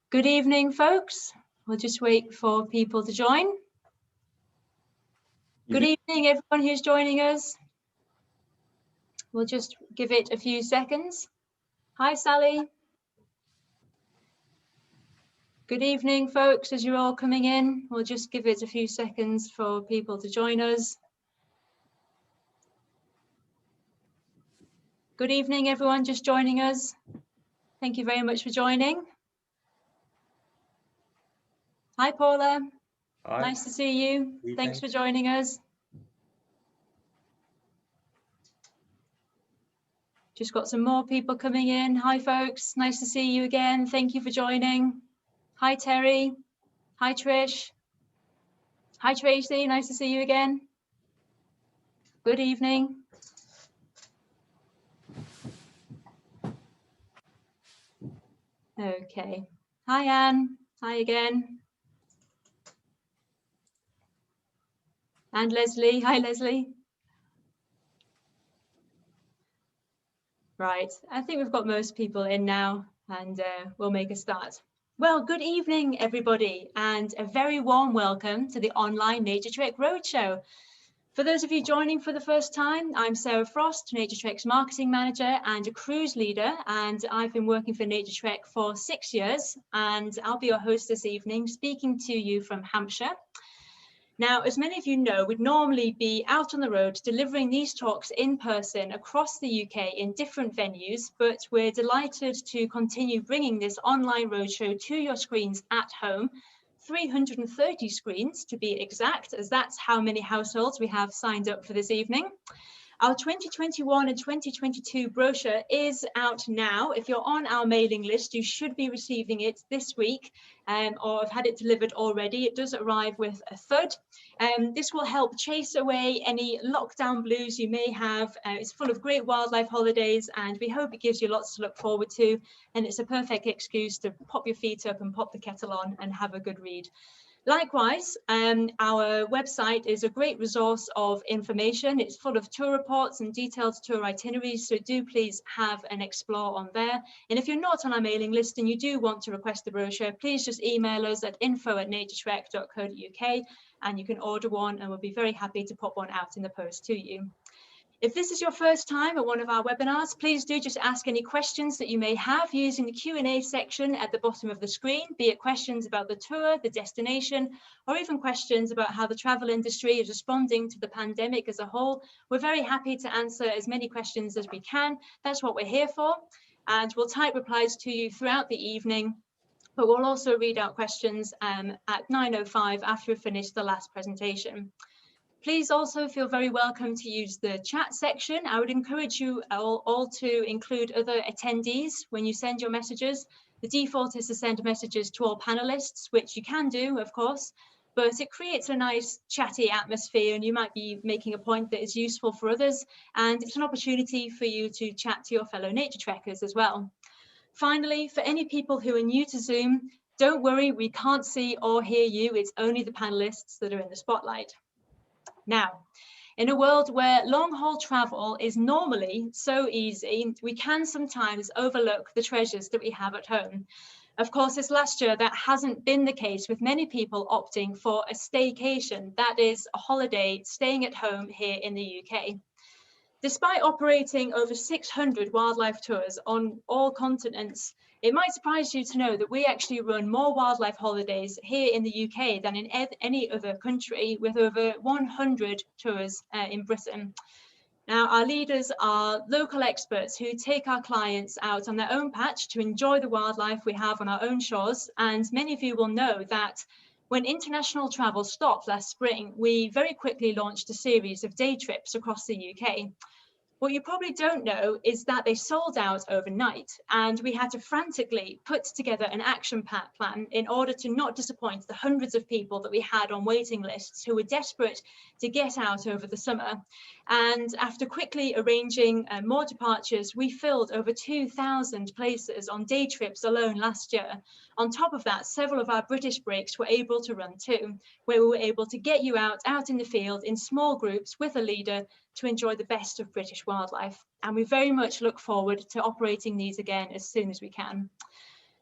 Good evening, folks. We'll just wait for people to join. Good evening, everyone who's joining us. We'll just give it a few seconds. Hi, Sally. Good evening, folks, as you're all coming in. We'll just give it a few seconds for people to join us. Good evening, everyone just joining us. Thank you very much for joining. Hi, Paula. Hi. Nice to see you. Thanks for joining us. Just got some more people coming in. Hi, folks. Nice to see you again. Thank you for joining. Hi, Terry. Hi, Trish. Hi, Tracy. Nice to see you again. Good evening. Okay. Hi, Anne. Hi again. And Leslie. Hi, Leslie. Right. I think we've got most people in now, and we'll make a start. Well, good evening, everybody, and a very warm welcome to the online Naturetrek Roadshow. For those of you joining for the first time, I'm Sarah Frost, Naturetrek's marketing manager and a cruise leader, and I've been working for Naturetrek for 6 years, and I'll be your host this evening, speaking to you from Hampshire. Now, as many of you know, we'd normally be out on the road delivering these talks in person across the UK in different venues, but we're delighted to continue bringing this online roadshow to your screens at home. 330 screens to be exact, as that's how many households we have signed up for this evening. Our 2021 and 2022 brochure is out now. If you're on our mailing list, you should be receiving it this week or have had it delivered already. It does arrive with a thud. This will help chase away any lockdown blues you may have. It's full of great wildlife holidays, and we hope it gives you lots to look forward to. And it's a perfect excuse to pop your feet up and pop the kettle on and have a good read. Likewise, our website is a great resource of information. It's full of tour reports and detailed tour itineraries, so do please have an explore on there. And if you're not on our mailing list and you do want to request the brochure, please just email us at info@naturetrek.co.uk and you can order one, and we'll be very happy to pop one out in the post to you. If this is your first time at one of our webinars, please do just ask any questions that you may have using the Q&A section at the bottom of the screen, be it questions about the tour, the destination, or even questions about how the travel industry is responding to the pandemic as a whole. We're very happy to answer as many questions as we can. That's what we're here for. And we'll type replies to you throughout the evening, but we'll also read out questions at 9:05 after we've finished the last presentation. Please also feel very welcome to use the chat section. I would encourage you all to include other attendees when you send your messages. The default is to send messages to all panelists, which you can do, of course, but it creates a nice chatty atmosphere, and you might be making a point that is useful for others, and it's an opportunity for you to chat to your fellow nature trekkers as well. Finally, for any people who are new to Zoom, don't worry, we can't see or hear you. It's only the panelists that are in the spotlight. Now, in a world where long-haul travel is normally so easy, we can sometimes overlook the treasures that we have at home. Of course, this last year, that hasn't been the case, with many people opting for a staycation, that is a holiday staying at home here in the UK. Despite operating over 600 wildlife tours on all continents, it might surprise you to know that we actually run more wildlife holidays here in the UK than in any other country, with over 100 tours in Britain. Now, our leaders are local experts who take our clients out on their own patch to enjoy the wildlife we have on our own shores. And many of you will know that when international travel stopped last spring, we very quickly launched a series of day trips across the UK. What you probably don't know is that they sold out overnight, and we had to frantically put together an action plan in order to not disappoint the hundreds of people that we had on waiting lists who were desperate to get out over the summer. And after quickly arranging more departures, we filled over 2,000 places on day trips alone last year. On top of that, several of our British breaks were able to run too, where we were able to get you out in the field in small groups with a leader to enjoy the best of British wildlife. And we very much look forward to operating these again as soon as we can.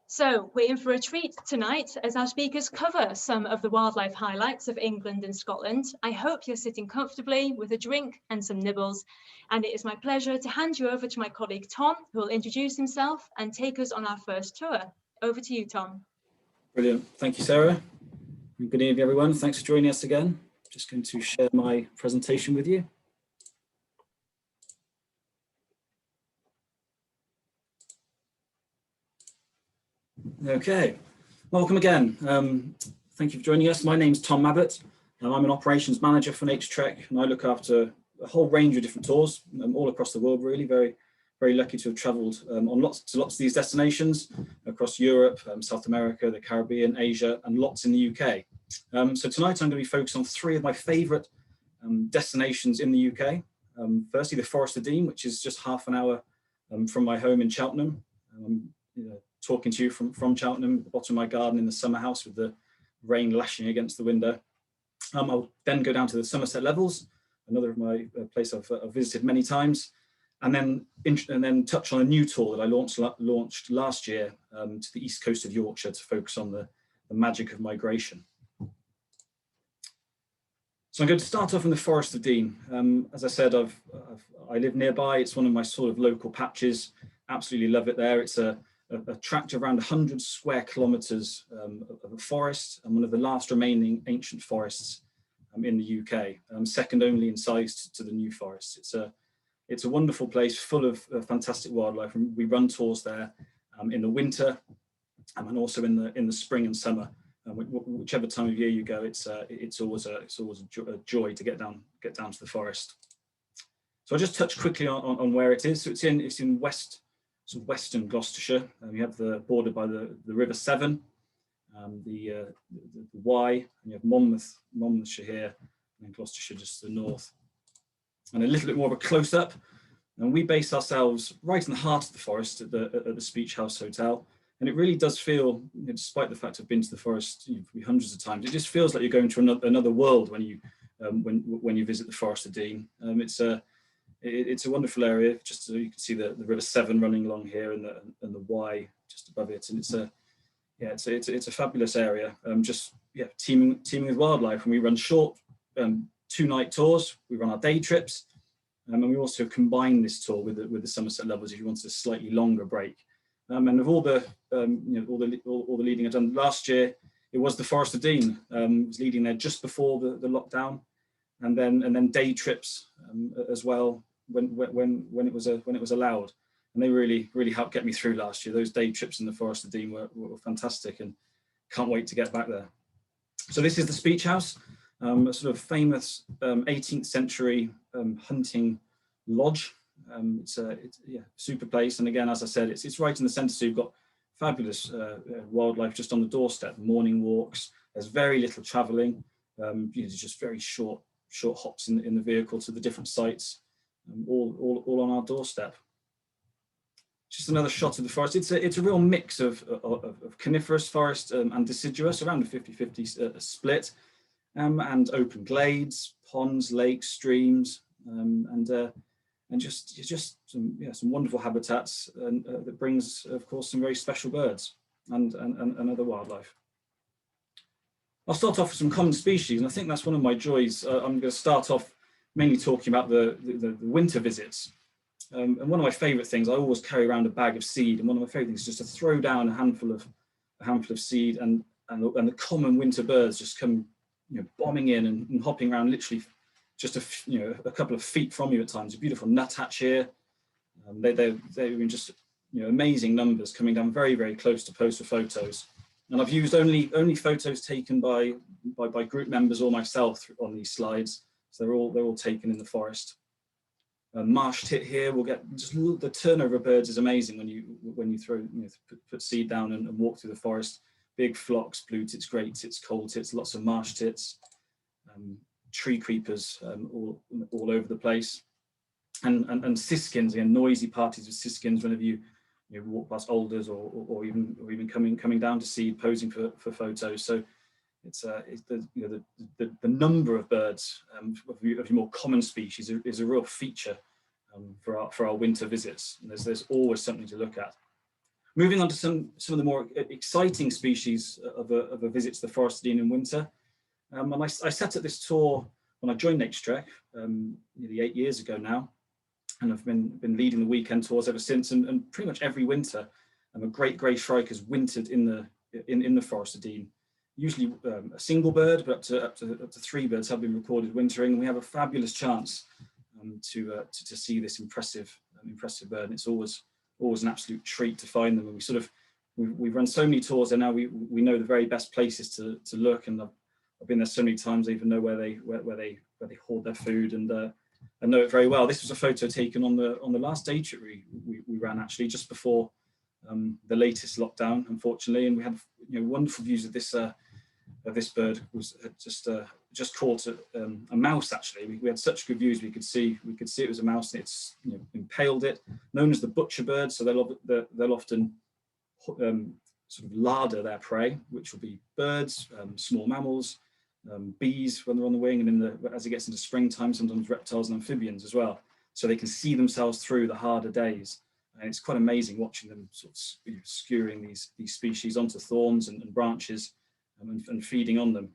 So we're in for a treat tonight as our speakers cover some of the wildlife highlights of England and Scotland. I hope you're sitting comfortably with a drink and some nibbles. And it is my pleasure to hand you over to my colleague Tom, who will introduce himself and take us on our first tour. Over to you, Tom. Brilliant. Thank you, Sarah. Good evening, everyone. Thanks for joining us again. Just going to share my presentation with you. Okay, welcome again. Thank you for joining us. My name's Tom Mabbett. I'm an operations manager for Naturetrek, and I look after a whole range of different tours all across the world. Really, very lucky to have travelled on lots of these destinations across Europe, South America, the Caribbean, Asia, and lots in the UK. So tonight I'm going to be focused on three of my favourite destinations in the UK. Firstly, the Forest of Dean, which is just half an hour from my home in Cheltenham. Talking to you from Cheltenham, at the bottom of my garden in the summer house with the rain lashing against the window. I'll then go down to the Somerset Levels, another of my place I've visited many times, and then touch on a new tour that I launched last year to the east coast of Yorkshire to focus on the magic of migration. So I'm going to start off in the Forest of Dean. As I said, I live nearby. It's one of my sort of local patches. Absolutely love it there. It's a tract of around 100 square kilometres of a forest, and one of the last remaining ancient forests in the UK, second only in size to the New Forest. It's a wonderful place full of fantastic wildlife, and we run tours there in the winter and also in the spring and summer. Whichever time of year you go, it's always a joy to get down to the forest. So I'll just touch quickly on where it is. So it's in western Gloucestershire. You have the bordered by the River Severn, the Wye, and you have Monmouthshire here, and Gloucestershire just to the north. And a little bit more of a close up. And we base ourselves right in the heart of the forest at the Speech House Hotel. And it really does feel, despite the fact I've been to the forest hundreds of times, it just feels like you're going to another world when you visit the Forest of Dean. It's a wonderful area. Just so you can see the River Severn running along here, and the Wye just above it. And it's a fabulous area. Teeming with wildlife. And we run short 2-night tours. We run our day trips, and we also combine this tour with the Somerset Levels if you wanted a slightly longer break. And of all the leading I've done last year, it was the Forest of Dean. Was leading there just before the lockdown, and then day trips as well when it was allowed. And they really helped get me through last year. Those day trips in the Forest of Dean were fantastic, and can't wait to get back there. So this is the Speech House, a sort of famous 18th century hunting lodge. It's a super place, and again, as I said, it's right in the centre, so you've got fabulous wildlife just on the doorstep. Morning walks. There's very little travelling. Just very short hops in the vehicle to the different sites, all on our doorstep. Just another shot of the forest. It's a real mix of coniferous forest and deciduous, around a 50-50 split, and open glades, ponds, lakes, streams, and just some wonderful habitats, and that brings, of course, some very special birds and other wildlife. I'll start off with some common species, and I think that's one of my joys. I'm going to start off mainly talking about the winter visits. And one of my favourite things, I always carry around a bag of seed, and one of my favourite things is just to throw down a handful of seed, and the common winter birds just come bombing in and hopping around literally just a couple of feet from you at times. A beautiful nuthatch here. They're in just amazing numbers, coming down very, very close to pose for photos. And I've used only photos taken by group members or myself on these slides. So they're all taken in the forest. Marsh tit here will get just the turnover of birds is amazing when you throw put seed down and walk through the forest. Big flocks, blue tits, great tits, coal tits, lots of marsh tits, tree creepers all over the place, and siskins, again, noisy parties of siskins whenever you walk past alders or even coming down to seed, posing for photos. So it's the number of birds of your more common species is a real feature for our winter visits. And there's always something to look at. Moving on to some of the more exciting species of a visit to the Forest of Dean in winter. And I set up this tour when I joined Naturetrek nearly 8 years ago now, and I've been leading the weekend tours ever since. And pretty much every winter, a great grey shrike has wintered in the Forest of Dean. Usually a single bird, but up to 3 birds have been recorded wintering, and we have a fabulous chance to see this impressive bird. And it's always an absolute treat to find them. And we've run so many tours, and now we know the very best places to look. And I've been there so many times, I even know where they hoard their food, and I know it very well. This was a photo taken on the last day trip we ran, actually, just before the latest lockdown, unfortunately, and we had wonderful views of this bird. Had just caught a mouse. Actually, we had such good views. We could see it was a mouse. And it's impaled it. Known as the butcher bird. So they'll often sort of larder their prey, which will be birds, small mammals, bees when they're on the wing, and as it gets into springtime, sometimes reptiles and amphibians as well. So they can see themselves through the harder days. And it's quite amazing watching them sort of skewering these species onto thorns and branches and feeding on them.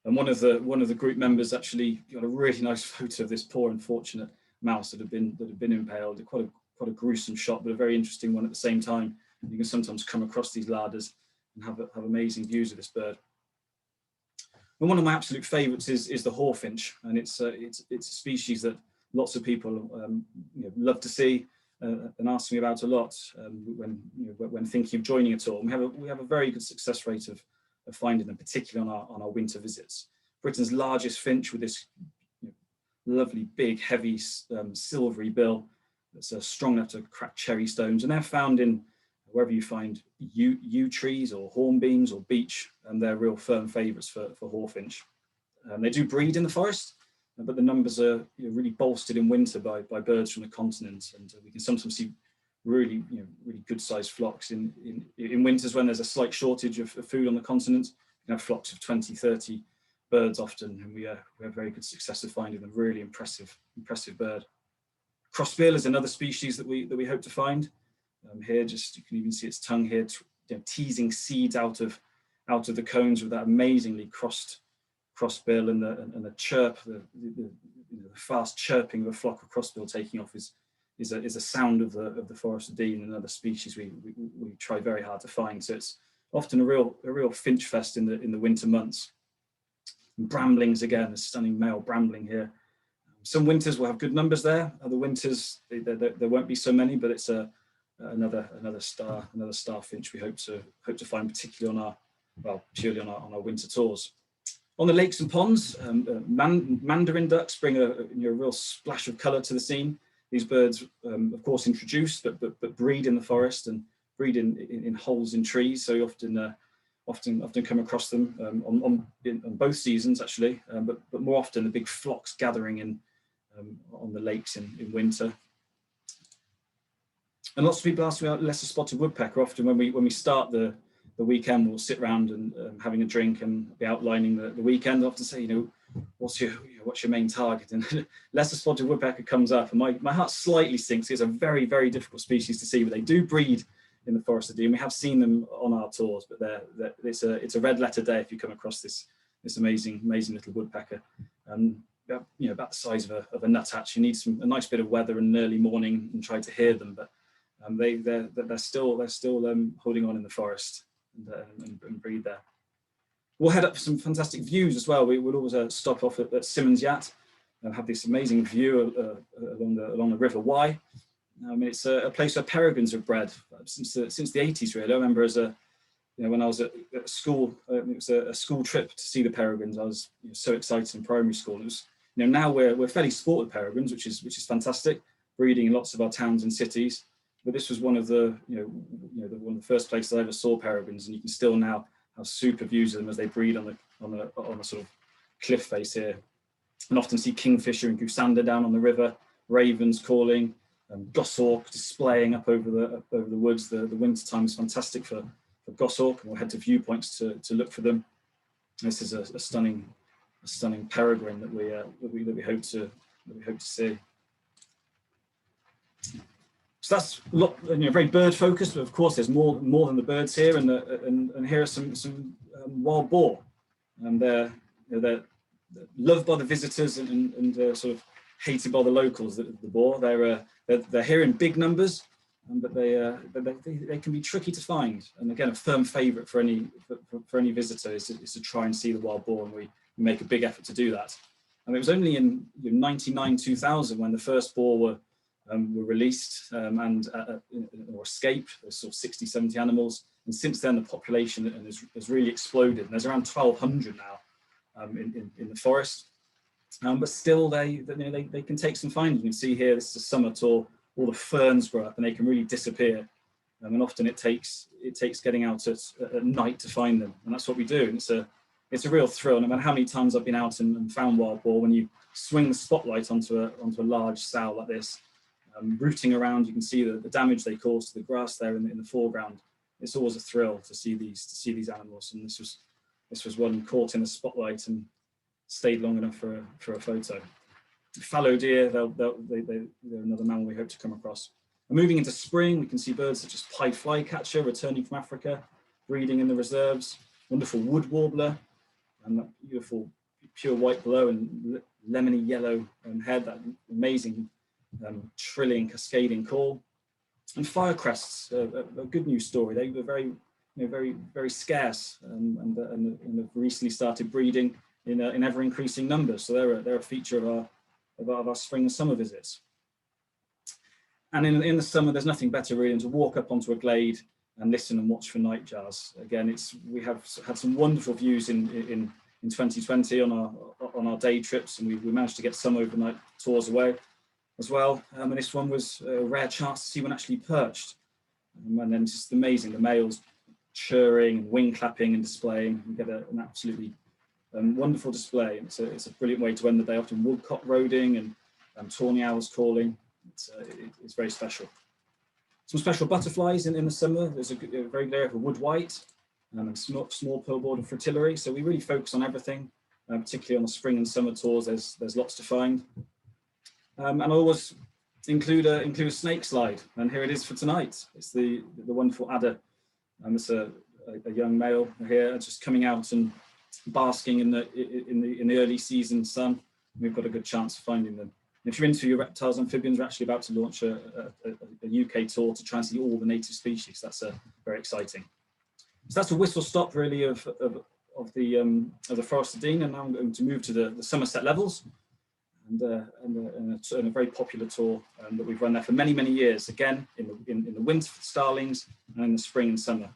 And one of the group members actually got a really nice photo of this poor unfortunate mouse that had been impaled. Quite a gruesome shot, but a very interesting one at the same time. You can sometimes come across these larders and have amazing views of this bird. And one of my absolute favourites is the hawfinch, and it's a species that lots of people love to see and ask me about a lot when thinking of joining a tour. And we have a very good success rate of finding them, particularly on our winter visits. Britain's largest finch, with this lovely big heavy silvery bill that's strong enough to crack cherry stones, and they're found in wherever you find yew trees or hornbeams or beech, and they're real firm favourites for hawfinch. They do breed in the forest, but the numbers are really bolstered in winter by birds from the continent, and we can sometimes see really good sized flocks in winters when there's a slight shortage of food on the continent. You can have flocks of 20, 30 birds often, and we have very good success of finding them. Really impressive bird. Crossbill is another species that we hope to find. Here, you can even see its tongue here, teasing seeds out of the cones with that amazingly crossed bill, and the chirp, the fast chirping of a flock of crossbill taking off is a sound of the Forest of Dean, and other species we try very hard to find. So it's often a real finch fest in the winter months. And bramblings again, a stunning male brambling here. Some winters will have good numbers there. Other winters there won't be so many, but it's another star finch we hope to find, particularly purely on our winter tours. On the lakes and ponds, mandarin ducks bring a real splash of colour to the scene. These birds, of course, introduced, but breed in the forest and breed in holes in trees. So you often come across them on both seasons, actually, but more often the big flocks gathering on the lakes in winter. And lots of people ask me about lesser spotted woodpecker. Often when we start the weekend, we'll sit around and having a drink and be outlining the weekend. I often say, what's your main target? And lesser spotted woodpecker comes up, and my heart slightly sinks. It's a very, very difficult species to see, but they do breed in the Forest of Dean. We have seen them on our tours, but it's a red letter day if you come across this amazing little woodpecker. About the size of a nuthatch. You need a nice bit of weather in an early morning and try to hear them, but they're still holding on in the forest and breed there. We'll head up for some fantastic views as well. We would always stop off at Simmons Yacht and have this amazing view along the River Wye. It's a place where peregrines are bred since the 80s, really. I remember when I was at school, it was a school trip to see the peregrines. I was so excited in primary school. It was, now we're fairly sport with peregrines, which is fantastic, breeding in lots of our towns and cities. But this was one of the first places I ever saw peregrines, and you can still now have super views of them as they breed on a sort of cliff face here, and often see kingfisher and goosander down on the river, ravens calling, goshawk displaying up over the woods. The winter time is fantastic for goshawk, and we'll head to viewpoints to look for them. This is a stunning peregrine that we hope to see. So that's a lot, very bird focused, but of course there's more than the birds here, and here are some wild boar, and they're loved by the visitors and sort of hated by the locals. The boar, they're here in big numbers, but they can be tricky to find. And again, a firm favourite for any visitor is to try and see the wild boar, and we make a big effort to do that. And it was only in 1999-2000 when the first boar were released or escaped. There's sort of 60, 70 animals, and since then the population has really exploded. And there's around 1,200 now in the forest. But still, they can take some finding. You can see here, this is a summer tour. All the ferns grow up and they can really disappear. And often it takes getting out at night to find them, and that's what we do. And it's a real thrill. No matter how many times I've been out and found wild boar, when you swing the spotlight onto a large sow like this, rooting around, you can see the damage they cause to the grass there in the foreground. It's always a thrill to see these animals. And this was one caught in the spotlight and stayed long enough for a photo. Fallow deer, they're another mammal we hope to come across. And moving into spring, we can see birds such as pied flycatcher returning from Africa, breeding in the reserves, wonderful wood warbler, and that beautiful pure white below and lemony yellow head, that amazing trilling, cascading call. And firecrests, a good news story. They were very scarce, and have recently started breeding in ever increasing numbers. So they're a feature of our spring and summer visits. And in the summer, there's nothing better really than to walk up onto a glade and listen and watch for nightjars. Again, we have had some wonderful views in 2020 on our day trips, and we managed to get some overnight tours away as well. And this one was a rare chance to see one actually perched. And then just amazing, the males chirring and wing clapping and displaying. You get an absolutely wonderful display. And it's a brilliant way to end the day. Often woodcock roding and tawny owls calling. It's very special. Some special butterflies in the summer. There's a very good area for wood white and small pearl-bordered fritillary. So we really focus on everything, particularly on the spring and summer tours. There's lots to find. And I always include a snake slide, and here it is for tonight. It's the wonderful adder. It's a young male here, just coming out and basking in the early season sun. We've got a good chance of finding them. And if you're into your reptiles, amphibians, we're actually about to launch a UK tour to try and see all the native species. That's very exciting. So that's a whistle stop really of the Forest of Dean, and now I'm going to move to the Somerset levels. And a very popular tour that we've run there for many years. Again, in the winter for starlings, and in the spring and summer.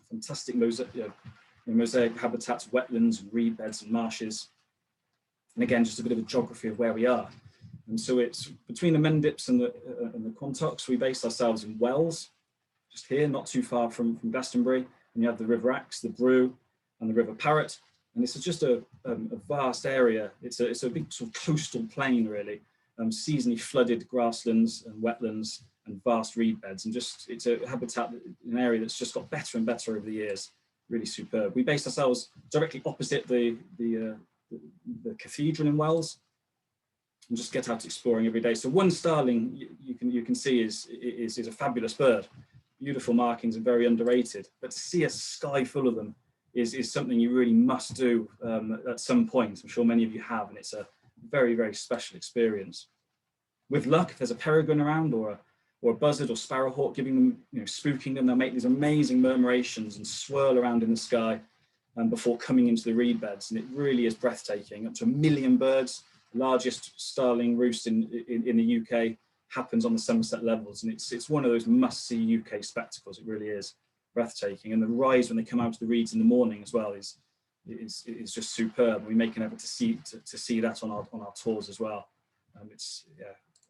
Fantastic mosaic habitats, wetlands, and reed beds and marshes. And again, just a bit of a geography of where we are. And so it's between the Mendips and the Quantocks. We base ourselves in Wells, just here, not too far from Glastonbury. And you have the River Axe, the Brew, and the River Parrett. And this is just a vast area. It's a big sort of coastal plain, really. Seasonally flooded grasslands and wetlands and vast reed beds. And it's a habitat, an area that's just got better and better over the years. Really superb. We base ourselves directly opposite the cathedral in Wells, and just get out exploring every day. So one starling you can see is a fabulous bird. Beautiful markings and very underrated. But to see a sky full of them is something you really must do at some point. I'm sure many of you have, and it's a very special experience. With luck, if there's a peregrine around or a buzzard or sparrowhawk giving them, spooking them, they'll make these amazing murmurations and swirl around in the sky before coming into the reed beds. And it really is breathtaking. Up to 1 million birds, the largest starling roost in the UK, happens on the Somerset levels. And it's one of those must-see UK spectacles. It really is breathtaking. And the rise when they come out to the reeds in the morning as well is just superb. We make an effort to see that on our tours as well. It's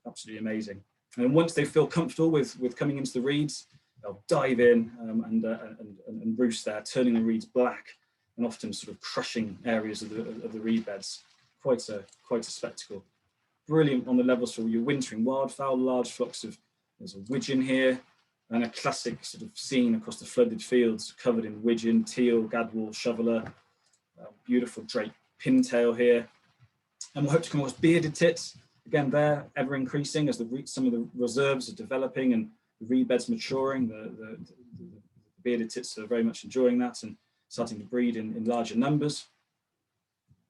absolutely amazing. And once they feel comfortable with coming into the reeds, they'll dive in and roost there, turning the reeds black and often sort of crushing areas of the reed beds. Quite a spectacle. Brilliant on the levels for your wintering wildfowl, large flocks there's a widgeon here, and a classic sort of scene across the flooded fields covered in widgeon, teal, gadwall, shoveler, beautiful drake pintail here. And we'll hope to come across bearded tits again, they're ever increasing as some of the reserves are developing and the reed beds maturing. The bearded tits are very much enjoying that and starting to breed in larger numbers.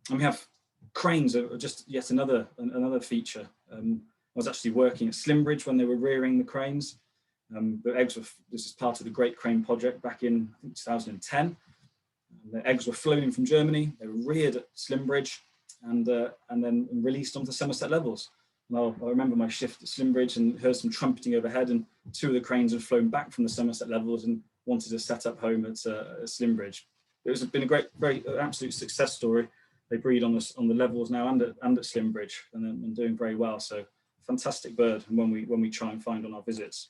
And we have cranes are just yet another feature. I was actually working at Slimbridge when they were rearing the cranes. The eggs were, this is part of the Great Crane Project back in, I think, 2010. The eggs were flown in from Germany. They were reared at Slimbridge and then released onto Somerset levels. And I remember my shift at Slimbridge and heard some trumpeting overhead, and two of the cranes had flown back from the Somerset levels and wanted to set up home at Slimbridge. It has been a great, very absolute success story. They breed on the levels now and at Slimbridge, and doing very well. So fantastic bird, and when we try and find on our visits.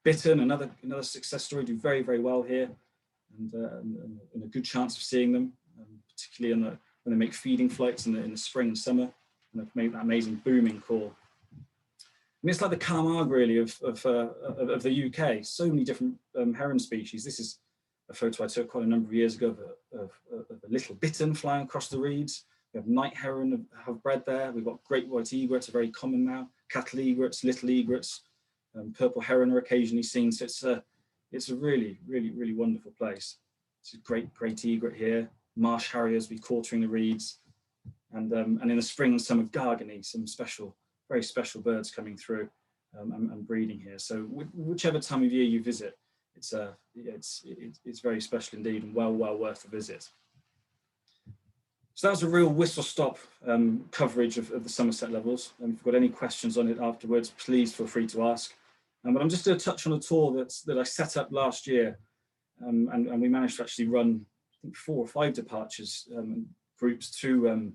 Bittern, another success story, do very, very well here, and a good chance of seeing them, particularly when they make feeding flights in the spring and summer, and they make that amazing booming call. And it's like the Camargue really of the UK. So many different heron species. This is a photo I took quite a number of years ago of a little bittern flying across the reeds. We have night heron have bred there. We've got great white egrets, are very common now. Cattle egrets, little egrets, purple heron are occasionally seen. So it's a really, really, really wonderful place. It's a great egret here. Marsh harriers be quartering the reeds, and in the spring and summer gargany, some very special birds coming through and breeding here. So whichever time of year you visit, it's very special indeed, and well worth a visit. So that was a real whistle-stop coverage of the Somerset levels. If you've got any questions on it afterwards, please feel free to ask. But I'm just going to touch on a tour that I set up last year, and we managed to actually run, I think, 4 or 5 departures groups to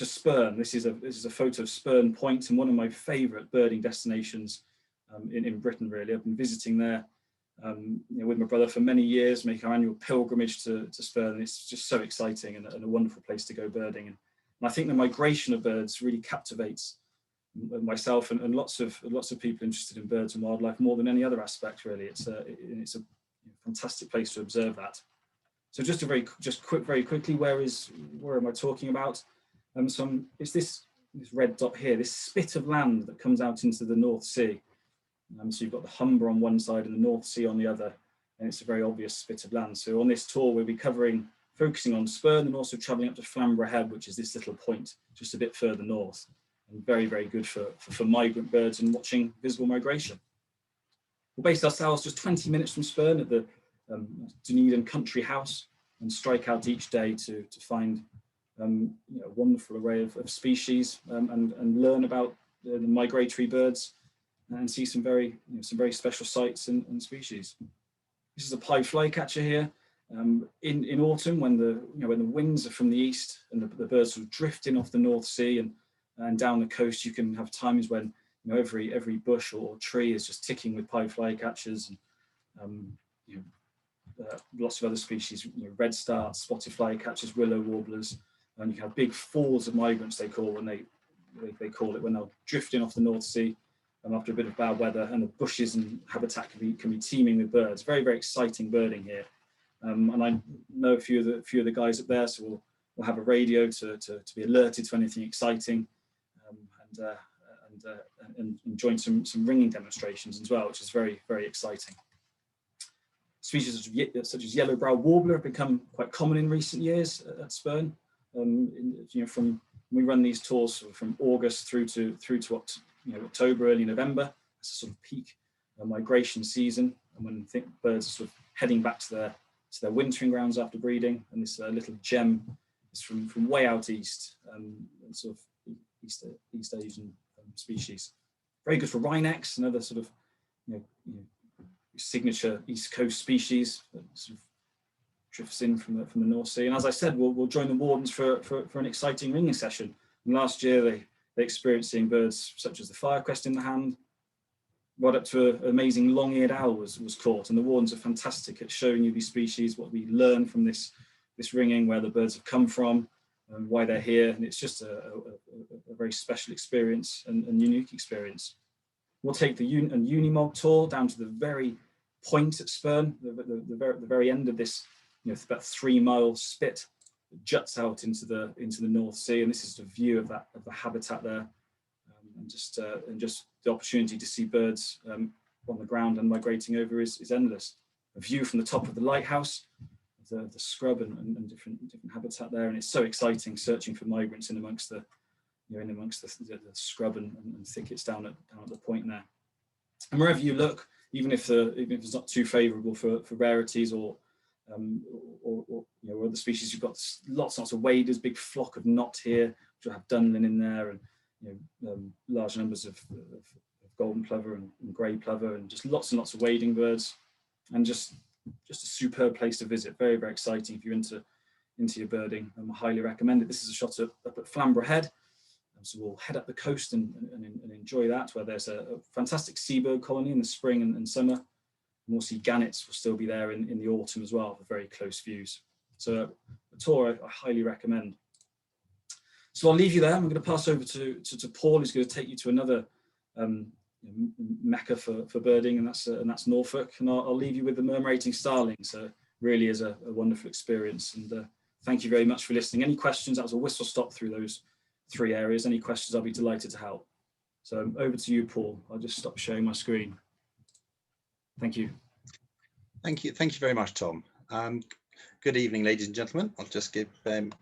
Spurn. This is a photo of Spurn Point, and one of my favourite birding destinations in Britain. Really, I've been visiting there with my brother for many years, making our annual pilgrimage to Spurn. It's just so exciting and a wonderful place to go birding. And I think the migration of birds really captivates myself and lots of people interested in birds and wildlife more than any other aspect. Really, it's a fantastic place to observe that. So very quickly, where am I talking about? It's this red dot here, this spit of land that comes out into the North Sea. So you've got the Humber on one side and the North Sea on the other, and it's a very obvious spit of land. So on this tour, we'll be focusing on Spurn and also travelling up to Flamborough Head, which is this little point just a bit further north, and very, very good for migrant birds and watching visible migration. We'll base ourselves just 20 minutes from Spurn at the Dunedin Country House, and strike out each day to find a wonderful array of species and learn about the migratory birds and see some very special sights and species. This is a pied flycatcher here. In autumn, when the winds are from the east and the birds sort of drift in off the North Sea and down the coast, you can have times when every bush or tree is just ticking with pied flycatchers, and lots of other species, redstarts, spotted flycatchers, willow warblers, and you have big falls of migrants, they call when they'll drift in off the North Sea after a bit of bad weather, and the bushes and habitat can be teeming with birds. Very, very exciting birding here, and I know a few of the guys up there, so we'll have a radio to be alerted to anything exciting, and join some ringing demonstrations as well, which is very, very exciting. Species such as yellow-browed warbler have become quite common in recent years at Spurn. From we run these tours from August through to October, early November. It's a sort of peak migration season, and when birds are sort of heading back to their wintering grounds after breeding. And this little gem is from way out east, sort of East Asian species. Very good for wrynecks, another sort of signature East Coast species that sort of drifts in from the North Sea. And as I said, we'll join the wardens for an exciting ringing session. And last year they experienced seeing birds such as the firecrest in the hand, right up to an amazing long-eared owl was caught. And the wardens are fantastic at showing you these species, what we learn from this ringing, where the birds have come from, and why they're here. And it's just a very special experience and unique experience. We'll take the Unimog tour down to the very point at Spurn, the very end of this, about 3-mile spit juts out into the North Sea, and this is the view of the habitat there, and just the opportunity to see birds on the ground and migrating over is endless. A view from the top of the lighthouse, the scrub and different habitat there, and it's so exciting searching for migrants in amongst the the scrub and thickets down at the point there. And wherever you look, even if it's not too favourable for rarities or other species, you've got lots of waders, big flock of knot here, which will have dunlin in there, and large numbers of golden plover and grey plover, and just lots and lots of wading birds, and just a superb place to visit. Very, very exciting if you're into your birding. I highly recommend it. This is a shot up at Flamborough Head. So we'll head up the coast and enjoy that, where there's a fantastic seabird colony in the spring and summer. And we'll see gannets will still be there in the autumn as well, for very close views. So a tour I highly recommend. So I'll leave you there. I'm going to pass over to Paul, who's going to take you to another mecca for birding, and that's Norfolk. And I'll leave you with the murmurating starlings. So really is a wonderful experience. And thank you very much for listening. Any questions? That was a whistle stop through those 3 areas. Any questions, I'll be delighted to help. So over to you, Paul. I'll just stop sharing my screen. Thank you. Thank you very much, Tom. Good evening, ladies and gentlemen. I'll just give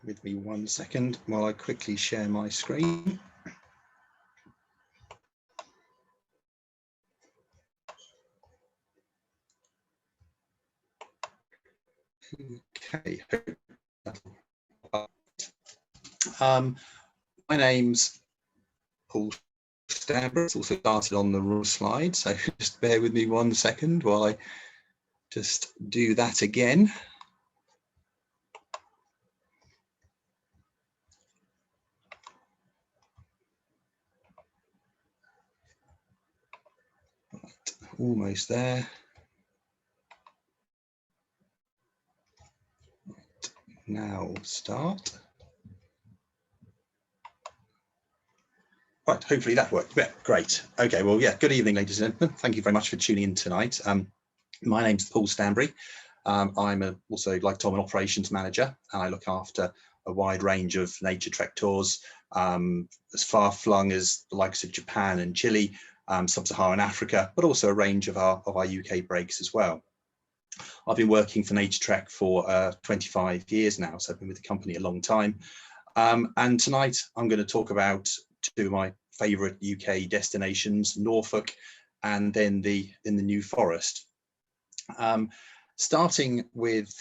with me 1 second while I quickly share my screen. Okay. My name's Paul Stanbury. It's also started on the raw slide, so just bear with me 1 second while I just do that again. Right, almost there. Right, now start. Right, hopefully that worked. Yeah, great. Okay, well, yeah, good evening, ladies and gentlemen. Thank you very much for tuning in tonight. My name's Paul Stanbury. I'm also, like Tom, an operations manager, and I look after a wide range of Naturetrek tours, as far flung as the likes of Japan and Chile, sub-Saharan Africa, but also a range of our UK breaks as well. I've been working for Naturetrek for 25 years now, so I've been with the company a long time. And tonight I'm going to talk about 2 of my favourite UK destinations, Norfolk and then the New Forest. Starting with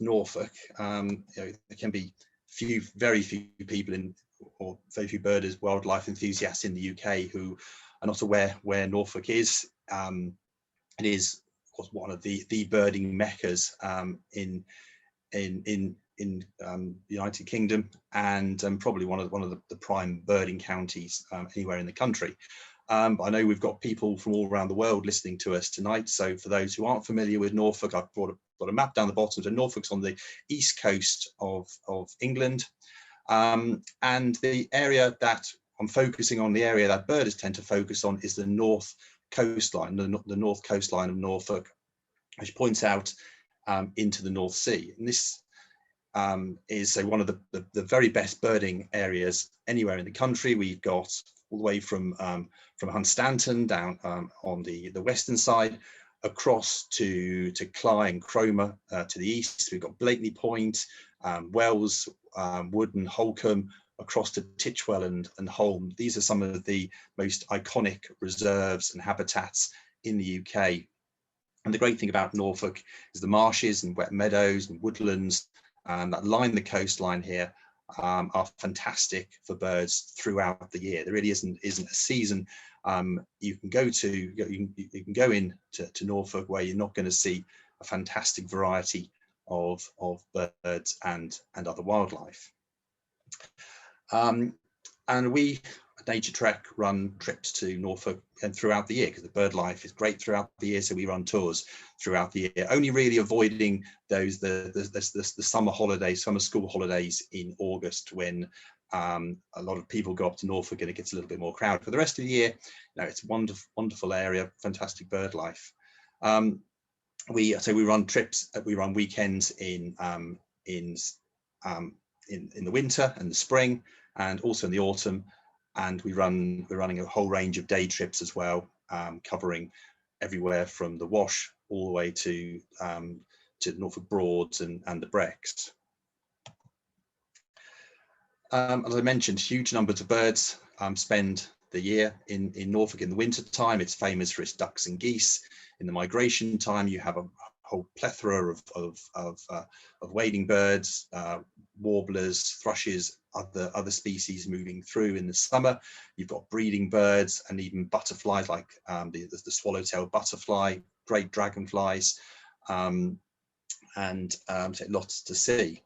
Norfolk, there can be very few people or very few birders, wildlife enthusiasts in the UK who are not aware where Norfolk is. It is, of course, one of the birding meccas in the United Kingdom, and probably one of the prime birding counties anywhere in the country. I know we've got people from all around the world listening to us tonight, so for those who aren't familiar with Norfolk, I've got a map down the bottom. So Norfolk's on the east coast of England, and the area that I'm focusing on, the area that birders tend to focus on, is the north coastline, the north coastline of Norfolk, which points out into the North Sea. And this is one of the very best birding areas anywhere in the country. We've got all the way from Hunstanton down on the western side, across to Cley and Cromer to the east. We've got Blakeney Point, Wells, Wood and Holcombe, across to Titchwell and Holme. These are some of the most iconic reserves and habitats in the UK. And the great thing about Norfolk is the marshes and wet meadows and woodlands that line the coastline here are fantastic for birds throughout the year. There really isn't a season you can go in to Norfolk where you're not going to see a fantastic variety of birds and other wildlife. And we at Naturetrek run trips to Norfolk and throughout the year, because the bird life is great throughout the year, so we run tours throughout the year, only really avoiding those the summer holidays, summer school holidays in August, when a lot of people go up to Norfolk and it gets a little bit more crowded. For the rest of the year, it's a wonderful area, fantastic bird life. We run trips, we run weekends in in the winter and the spring, and also in the autumn. And we're running a whole range of day trips as well, covering everywhere from the Wash all the way to Norfolk Broads and the Brecks. As I mentioned, huge numbers of birds spend the year in Norfolk in the winter time. It's famous for its ducks and geese. In the migration time, you have a whole plethora of wading birds, warblers, thrushes, other species moving through in the summer. You've got breeding birds and even butterflies like the swallowtail butterfly, great dragonflies, and lots to see.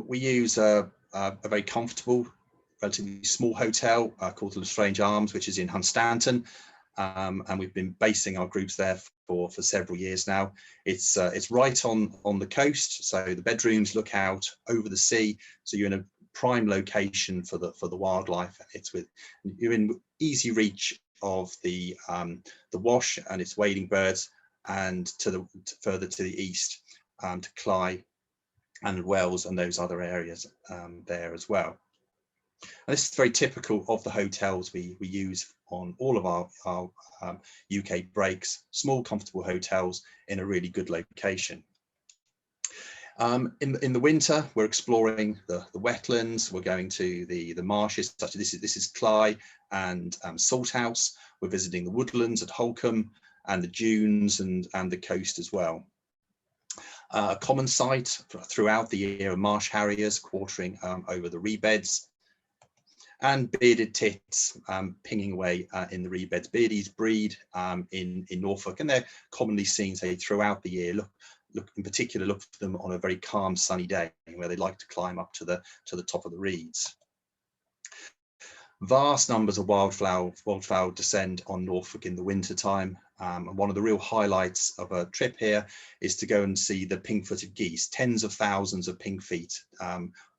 We use a very comfortable, relatively small hotel called the Lestrange Arms, which is in Hunstanton, and we've been basing our groups there for several years now. It's right on the coast, so the bedrooms look out over the sea, so you're in a prime location for the wildlife. You're in easy reach of the Wash and its wading birds, and further to the east to Clyde and Wells and those other areas there as well. And this is very typical of the hotels we use on all of our UK breaks, small comfortable hotels in a really good location. In the winter, we're exploring the wetlands. We're going to the marshes, such as this is Clyde and Salthouse. We're visiting the woodlands at Holcombe and the dunes and the coast as well. A common sight throughout the year are marsh harriers quartering over the reedbeds, and bearded tits pinging away in the reedbeds. Beardies breed in Norfolk, and they're commonly seen, say, throughout the year. Look for them on a very calm, sunny day, where they like to climb up to the top of the reeds. Vast numbers of wildfowl descend on Norfolk in the winter time. And one of the real highlights of a trip here is to go and see the pink-footed geese. Tens of thousands of pink-feet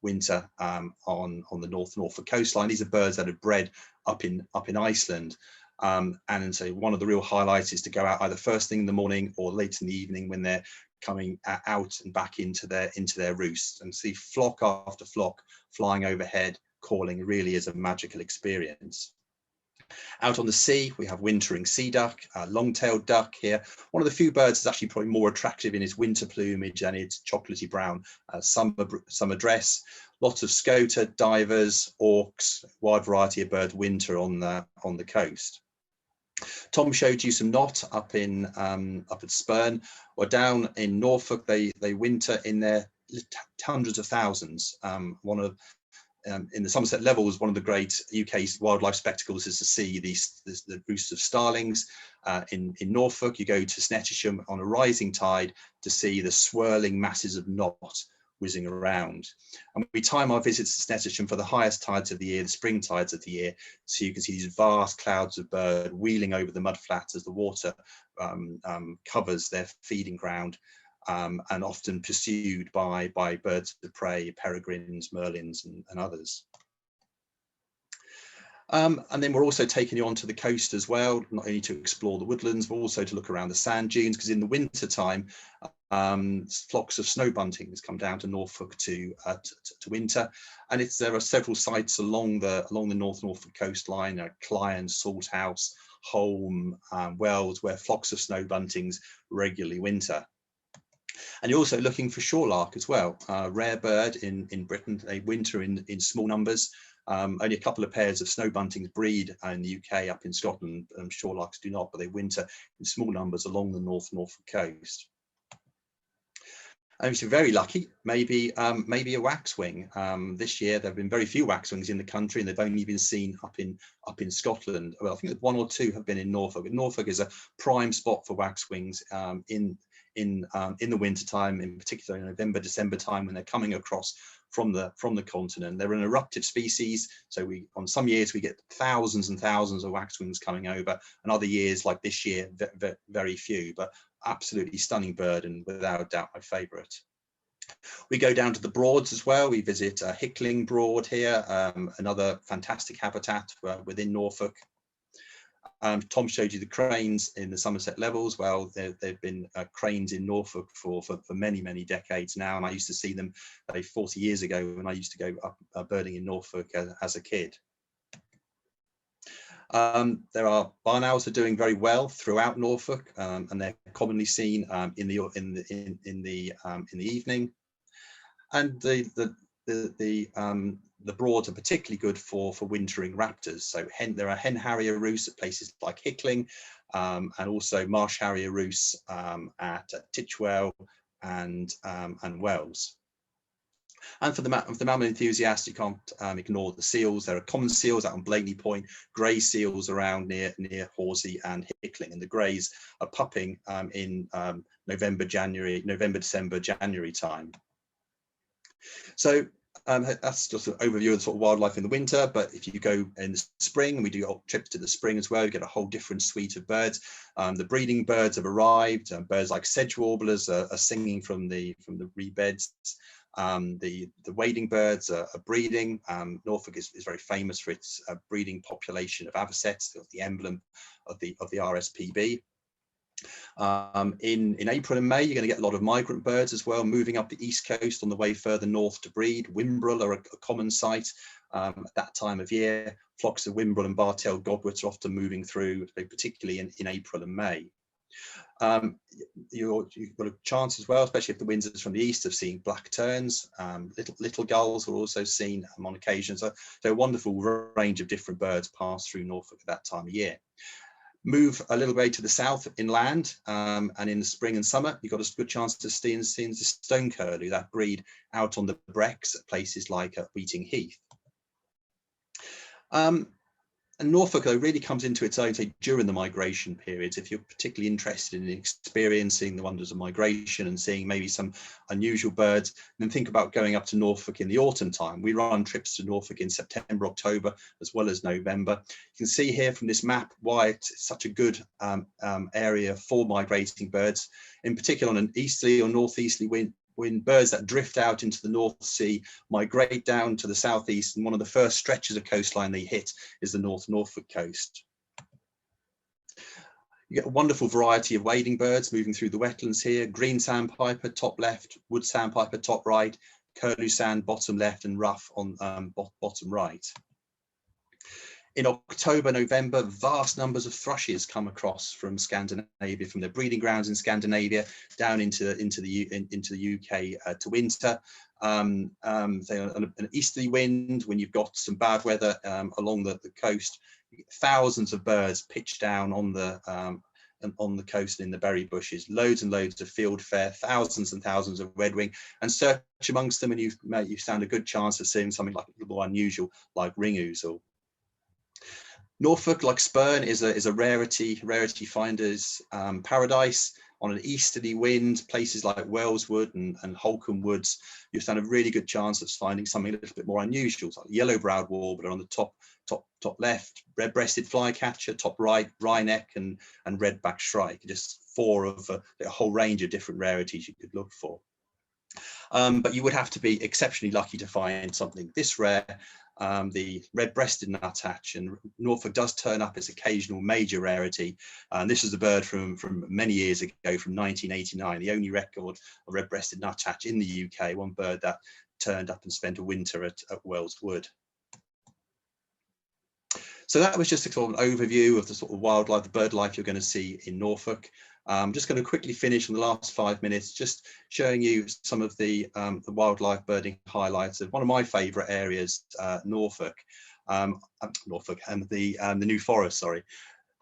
winter on the North Norfolk coastline. These are birds that are bred up in Iceland. And so one of the real highlights is to go out either first thing in the morning or late in the evening when they're coming out and back into their roosts, and see flock after flock flying overhead, calling. Really is a magical experience. Out on the sea, we have wintering sea duck, long-tailed duck here. One of the few birds that's actually probably more attractive in its winter plumage and its chocolatey brown summer dress. Lots of scoter, divers, auks, wide variety of birds winter on the coast. Tom showed you some knot up at Spurn, or down in Norfolk. They winter in their hundreds of thousands. In the Somerset levels, one of the great UK wildlife spectacles is to see the roosts of starlings. In Norfolk, you go to Snettisham on a rising tide to see the swirling masses of knot whizzing around. And we time our visits to Snettisham for the highest tides of the year, the spring tides of the year, so you can see these vast clouds of bird wheeling over the mudflats as the water covers their feeding ground. And often pursued by birds of prey, peregrines, merlins, and others. And then we're also taking you onto the coast as well, not only to explore the woodlands, but also to look around the sand dunes, because in the winter time, flocks of snow buntings come down to Norfolk to winter, and there are several sites along the North Norfolk coastline, Clyde, Salthouse, Holme, Wells, where flocks of snow buntings regularly winter. And you're also looking for shorelark as well, rare bird in Britain. They winter in small numbers. Only a couple of pairs of snow buntings breed in the UK. Up in Scotland, shorelarks do not, but they winter in small numbers along the North Norfolk coast. And if you're very lucky, maybe a waxwing. This year there have been very few waxwings in the country, and they've only been seen up in Scotland. Well, I think that one or two have been in Norfolk. And Norfolk is a prime spot for waxwings in the winter time, in particular in November, December time, when they're coming across from the continent. They're an eruptive species, so on some years we get thousands and thousands of waxwings coming over, and other years like this year very few, but absolutely stunning bird, and without a doubt my favorite. We go down to the Broads as well. We visit Hickling Broad here, another fantastic habitat within Norfolk. Tom showed you the cranes in the Somerset levels. Well, there've been cranes in Norfolk for many, many decades now, and I used to see them 40 years ago when I used to go up birding in Norfolk as a kid. There are barn owls that are doing very well throughout Norfolk, and they're commonly seen in the evening. And the Broads are particularly good for wintering raptors. So there are hen harrier roosts at places like Hickling, and also marsh harrier roosts at Titchwell and Wells. And for the mammal enthusiast, you can't ignore the seals. There are common seals out on Blakeney Point, grey seals around near Horsey and Hickling, and the greys are pupping in November, December, January time. So that's just an overview of the sort of wildlife in the winter, but if you go in the spring, and we do trips to the spring as well, you get a whole different suite of birds. The breeding birds have arrived. Birds like sedge warblers are singing from the reed beds. The wading birds are breeding. Norfolk is very famous for its breeding population of avocets, the emblem of the RSPB. In April and May, you're going to get a lot of migrant birds as well, moving up the east coast on the way further north to breed. Whimbrel are a common sight at that time of year. Flocks of whimbrel and bar-tailed godwits are often moving through, particularly in April and May. You've got a chance as well, especially if the winds are from the east, of seeing black terns. Little gulls are also seen on occasion. So a wonderful range of different birds pass through Norfolk at that time of year. Move a little way to the south inland, and in the spring and summer, you've got a good chance to see the stone curlew that breed out on the brecks at places like Weeting Heath. And Norfolk, though, really comes into its own, say, during the migration periods. If you're particularly interested in experiencing the wonders of migration and seeing maybe some unusual birds, then think about going up to Norfolk in the autumn time. We run trips to Norfolk in September, October, as well as November. You can see here from this map why it's such a good area for migrating birds, in particular on an easterly or northeasterly wind. When birds that drift out into the North Sea migrate down to the southeast, and one of the first stretches of coastline they hit is the North Norfolk coast. You get a wonderful variety of wading birds moving through the wetlands here. Green sandpiper top left, wood sandpiper top right, curlew sand bottom left, and rough on bottom right. In October, November, vast numbers of thrushes come across from Scandinavia, from their breeding grounds in Scandinavia, down into the UK to winter. An easterly wind, when you've got some bad weather along the coast, you get thousands of birds pitch down on the coast and in the berry bushes. Loads and loads of fieldfare, thousands and thousands of redwing, and search amongst them, and you stand a good chance of seeing something like a little more unusual, like ring ouzel. Norfolk, like Spurn, is a rarity finders paradise. On an easterly wind, places like Wells Wood and Holcombe Woods, you stand a really good chance of finding something a little bit more unusual, like yellow-browed warbler on the top left, red-breasted flycatcher, top right, wryneck and red-backed shrike. Just four of a whole range of different rarities you could look for. But you would have to be exceptionally lucky to find something this rare. The red-breasted nuthatch, and Norfolk does turn up its occasional major rarity. This is a bird from many years ago, from 1989, the only record of red-breasted nuthatch in the UK, one bird that turned up and spent a winter at Wells Wood. So that was just a sort of overview of the sort of wildlife, the bird life you're going to see in Norfolk. I'm just going to quickly finish in the last 5 minutes, just showing you some of the wildlife birding highlights of one of my favourite areas, Norfolk and the New Forest. Sorry,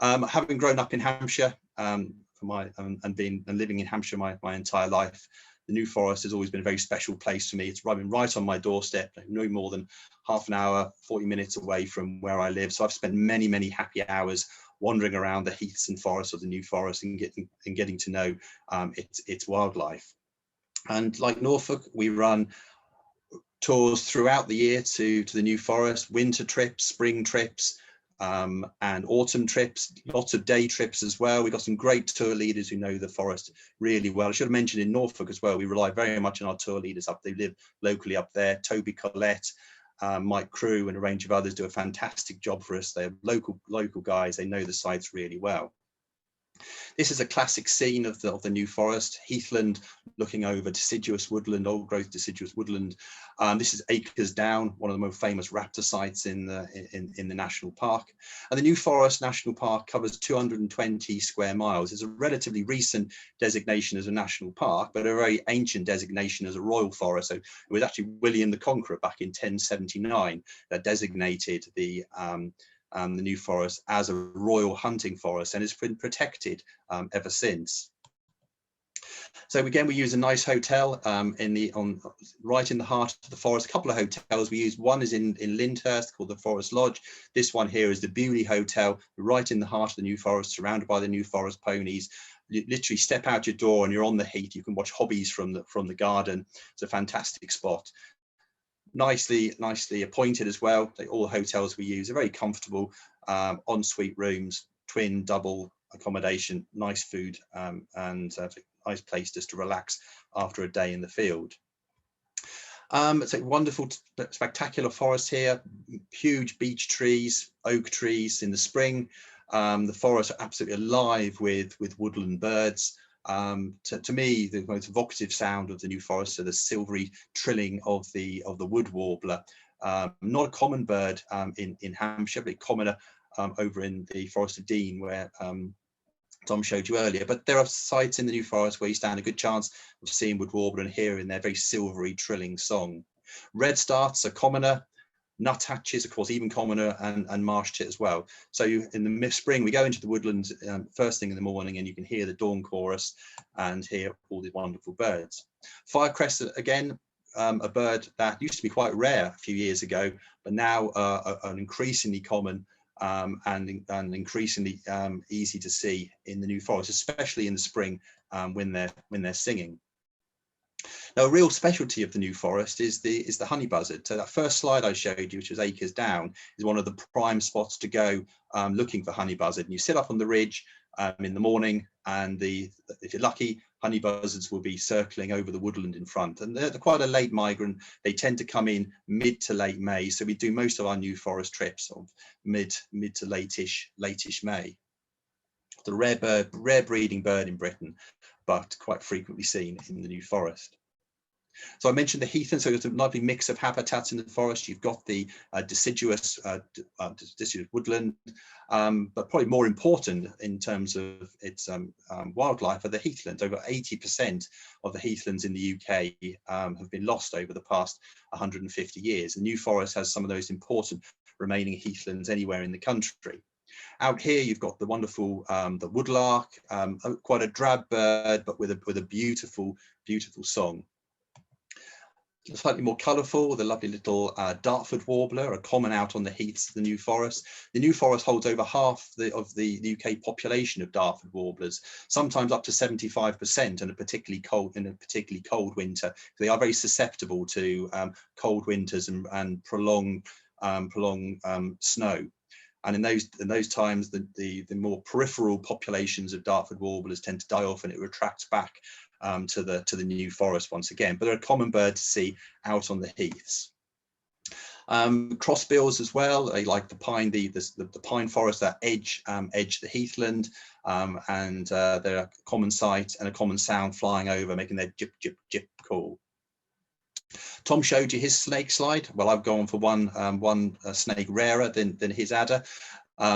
having grown up in Hampshire and living in Hampshire my entire life, the New Forest has always been a very special place for me. It's right on my doorstep, no more than half an hour, 40 minutes away from where I live. So I've spent many happy hours wandering around the heaths and forests of the New Forest and getting to know its wildlife. And like Norfolk, we run tours throughout the year to the New Forest, winter trips, spring trips, and autumn trips, lots of day trips as well. We've got some great tour leaders who know the forest really well. I should have mentioned in Norfolk as well, we rely very much on our tour leaders they live locally up there, Toby Collette Mike Crew and a range of others do a fantastic job for us. They're local guys. They know the sites really well. This is a classic scene of the New Forest, heathland looking over deciduous woodland, old growth deciduous woodland. This is Acres Down, one of the most famous raptor sites in the national park. And the New Forest National Park covers 220 square miles. It's a relatively recent designation as a national park, but a very ancient designation as a royal forest. So it was actually William the Conqueror back in 1079 that designated the New Forest as a royal hunting forest, and it's been protected ever since. So again, we use a nice hotel right in the heart of the forest. A couple of hotels we use. One is in Lyndhurst called the Forest Lodge. This one here is the Bewley Hotel, right in the heart of the New Forest, surrounded by the New Forest ponies. You literally step out your door and you're on the heath. You can watch hobbies from the garden. It's a fantastic spot. Nicely appointed as well. All the hotels we use are very comfortable, ensuite rooms, twin, double accommodation, nice food, and a nice place just to relax after a day in the field. It's a wonderful, spectacular forest here, huge beech trees, oak trees in the spring. The forests are absolutely alive with woodland birds. To me, the most evocative sound of the New Forest are the silvery trilling of the wood warbler. Not a common bird in Hampshire, but commoner over in the Forest of Dean, where Tom showed you earlier. But there are sites in the New Forest where you stand a good chance of seeing wood warbler and hearing their very silvery trilling song. Redstarts are commoner. Nuthatches, of course, even commoner, and marsh tit as well. So in the spring, we go into the woodlands first thing in the morning, and you can hear the dawn chorus and hear all these wonderful birds. Firecrest, again, a bird that used to be quite rare a few years ago, but now are increasingly common and increasingly easy to see in the New Forest, especially in the spring when they're singing. Now, a real specialty of the New Forest is the honey buzzard. So that first slide I showed you, which was Acres Down, is one of the prime spots to go looking for honey buzzard. And you sit up on the ridge in the morning, and if you're lucky, honey buzzards will be circling over the woodland in front. And they're quite a late migrant. They tend to come in mid to late May. So we do most of our New Forest trips of mid to late-ish May. The rare breeding bird in Britain, but quite frequently seen in the New Forest. So I mentioned the heathland, so it's a lovely mix of habitats in the forest. You've got the deciduous woodland, but probably more important in terms of its wildlife are the heathlands. Over 80% of the heathlands in the UK have been lost over the past 150 years. The New Forest has some of those important remaining heathlands anywhere in the country. Out here, you've got the wonderful the woodlark, quite a drab bird, but with a beautiful song. Slightly more colourful, the lovely little Dartford warbler, are common out on the heaths of the New Forest. The New Forest holds over half of the UK population of Dartford warblers, sometimes up to 75% in a particularly cold winter. They are very susceptible to cold winters and prolonged snow. And in those times, the more peripheral populations of Dartford warblers tend to die off, and it retracts back to the New Forest once again. But they're a common bird to see out on the heaths. Crossbills as well. They like the pine, the pine forest that edge the heathland, and they're a common sight and a common sound flying over, making their jip jip jip call. Tom showed you his snake slide. Well, I've gone for one snake rarer than his adder.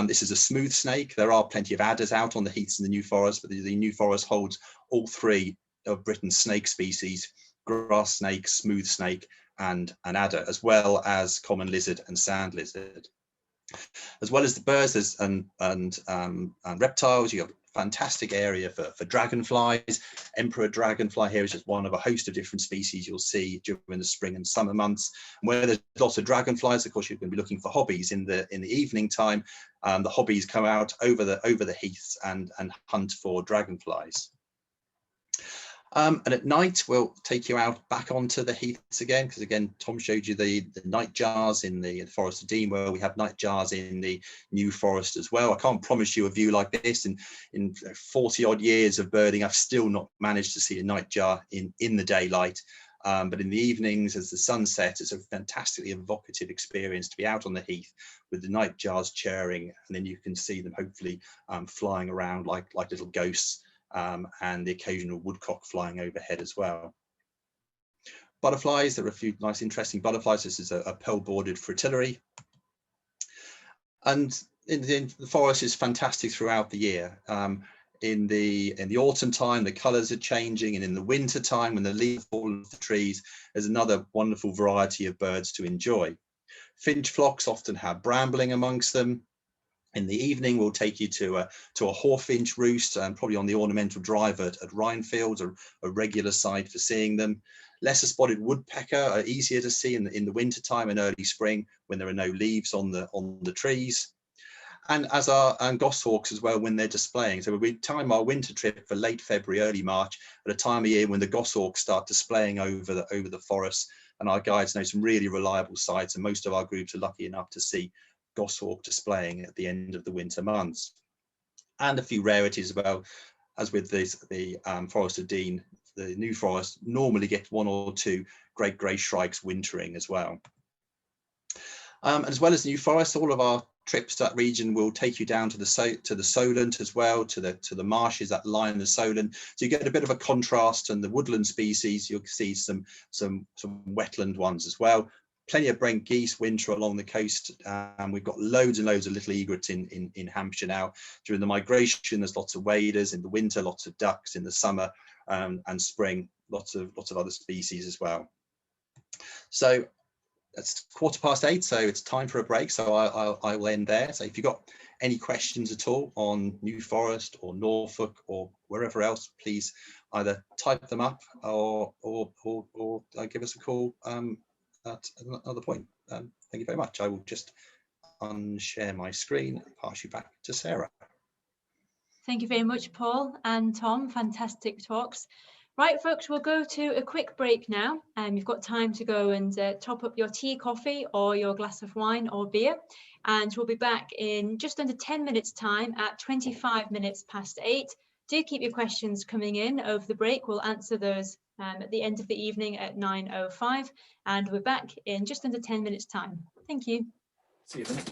This is a smooth snake. There are plenty of adders out on the heaths in the New Forest, but the New Forest holds all three of Britain's snake species: grass snake, smooth snake, and an adder, as well as common lizard and sand lizard. As well as the birds and reptiles, you have fantastic area for dragonflies. Emperor dragonfly here is just one of a host of different species you'll see during the spring and summer months. And where there's lots of dragonflies, of course, you're going to be looking for hobbies in the evening time. The hobbies come out over the heaths and hunt for dragonflies. And at night, we'll take you out back onto the heaths again, because again, Tom showed you the night jars in the Forest of Dean, where we have night jars in the New Forest as well. I can't promise you a view like this. In 40 odd years of birding, I've still not managed to see a night jar in the daylight. But in the evenings, as the sun sets, it's a fantastically evocative experience to be out on the heath with the nightjars chirring, and then you can see them hopefully flying around like little ghosts, and the occasional woodcock flying overhead as well. Butterflies, there are a few nice interesting butterflies. This is a pearl-bordered fritillary. And the forest is fantastic throughout the year. In the autumn time, the colours are changing, and in the winter time, when the leaves fall off the trees, there's another wonderful variety of birds to enjoy. Finch flocks often have brambling amongst them. In the evening, we'll take you to a hawfinch roost, and probably on the ornamental drive at Rhinefields, a regular site for seeing them. Lesser spotted woodpecker are easier to see in the winter time and early spring when there are no leaves on the trees. And as are goshawks as well when they're displaying. So we time our winter trip for late February, early March, at a time of year when the goshawks start displaying over the forest, and our guides know some really reliable sites, and most of our groups are lucky enough to see goshawk displaying at the end of the winter months. And a few rarities as well, as with the Forest of Dean, the New Forest normally get 1 or 2 great grey shrikes wintering as well. As well as New Forest, all of our trips to that region will take you down to the Solent as well, to the marshes that line the Solent. So you get a bit of a contrast, and the woodland species, you'll see some wetland ones as well. Plenty of Brent geese winter along the coast, and we've got loads and loads of little egrets in Hampshire now. During the migration, there's lots of waders. In the winter, lots of ducks. In the summer and spring, lots of other species as well. So it's 8:15, so it's time for a break. So I will end there. So if you've got any questions at all on New Forest or Norfolk or wherever else, please either type them up or give us a call at another point. Thank you very much. I will just unshare my screen and pass you back to Sarah. Thank you very much, Paul and Tom. Fantastic talks. Right, folks, we'll go to a quick break now. You've got time to go and top up your tea, coffee, or your glass of wine or beer. And we'll be back in just under 10 minutes time at 25 minutes past 8. Do keep your questions coming in over the break. We'll answer those at the end of the evening at 9:05. And we're back in just under 10 minutes time. Thank you. See you then.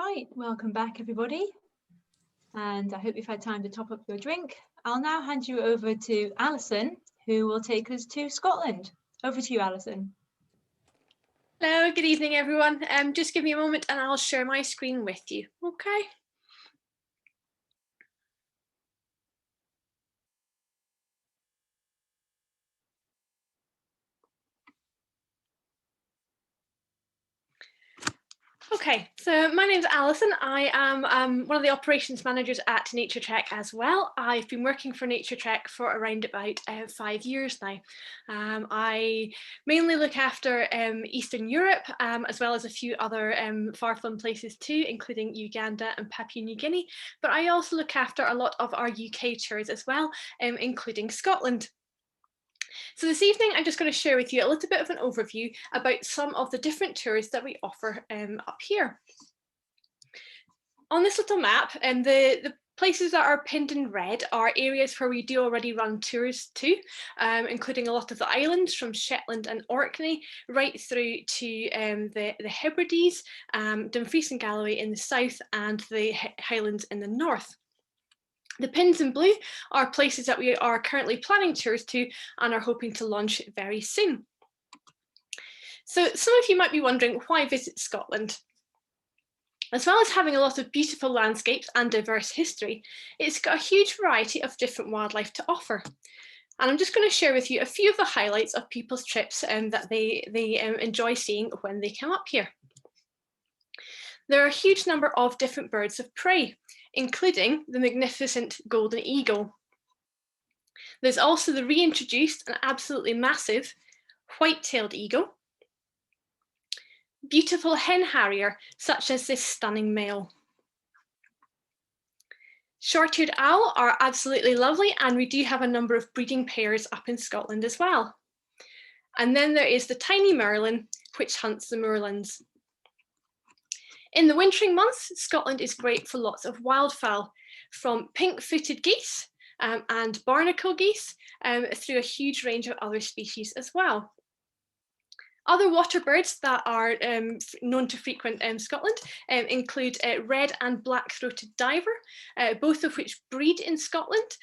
Right, welcome back everybody. And I hope you've had time to top up your drink. I'll now hand you over to Alison, who will take us to Scotland. Over to you, Alison. Hello, good evening everyone. Just give me a moment and I'll share my screen with you, okay? Okay, so my name's Alison. I am one of the operations managers at Naturetrek as well. I've been working for Naturetrek for around about 5 years now. I mainly look after Eastern Europe, as well as a few other far-flung places too, including Uganda and Papua New Guinea. But I also look after a lot of our UK tours as well, including Scotland. So this evening, I'm just going to share with you a little bit of an overview about some of the different tours that we offer up here. On this little map, the places that are pinned in red are areas where we do already run tours to, including a lot of the islands from Shetland and Orkney, right through to the Hebrides, Dumfries and Galloway in the south, and the Highlands in the north. The pins in blue are places that we are currently planning tours to and are hoping to launch very soon. So some of you might be wondering, why visit Scotland? As well as having a lot of beautiful landscapes and diverse history, it's got a huge variety of different wildlife to offer. And I'm just going to share with you a few of the highlights of people's trips that they enjoy seeing when they come up here. There are a huge number of different birds of prey, including the magnificent golden eagle. There's also the reintroduced and absolutely massive white-tailed eagle, beautiful hen harrier, such as this stunning male. Short-eared owl are absolutely lovely, and we do have a number of breeding pairs up in Scotland as well. And then there is the tiny merlin, which hunts the moorlands. In the wintering months, Scotland is great for lots of wildfowl, from pink-footed geese and barnacle geese, through a huge range of other species as well. Other water birds that are known to frequent Scotland include red and black-throated diver, both of which breed in Scotland,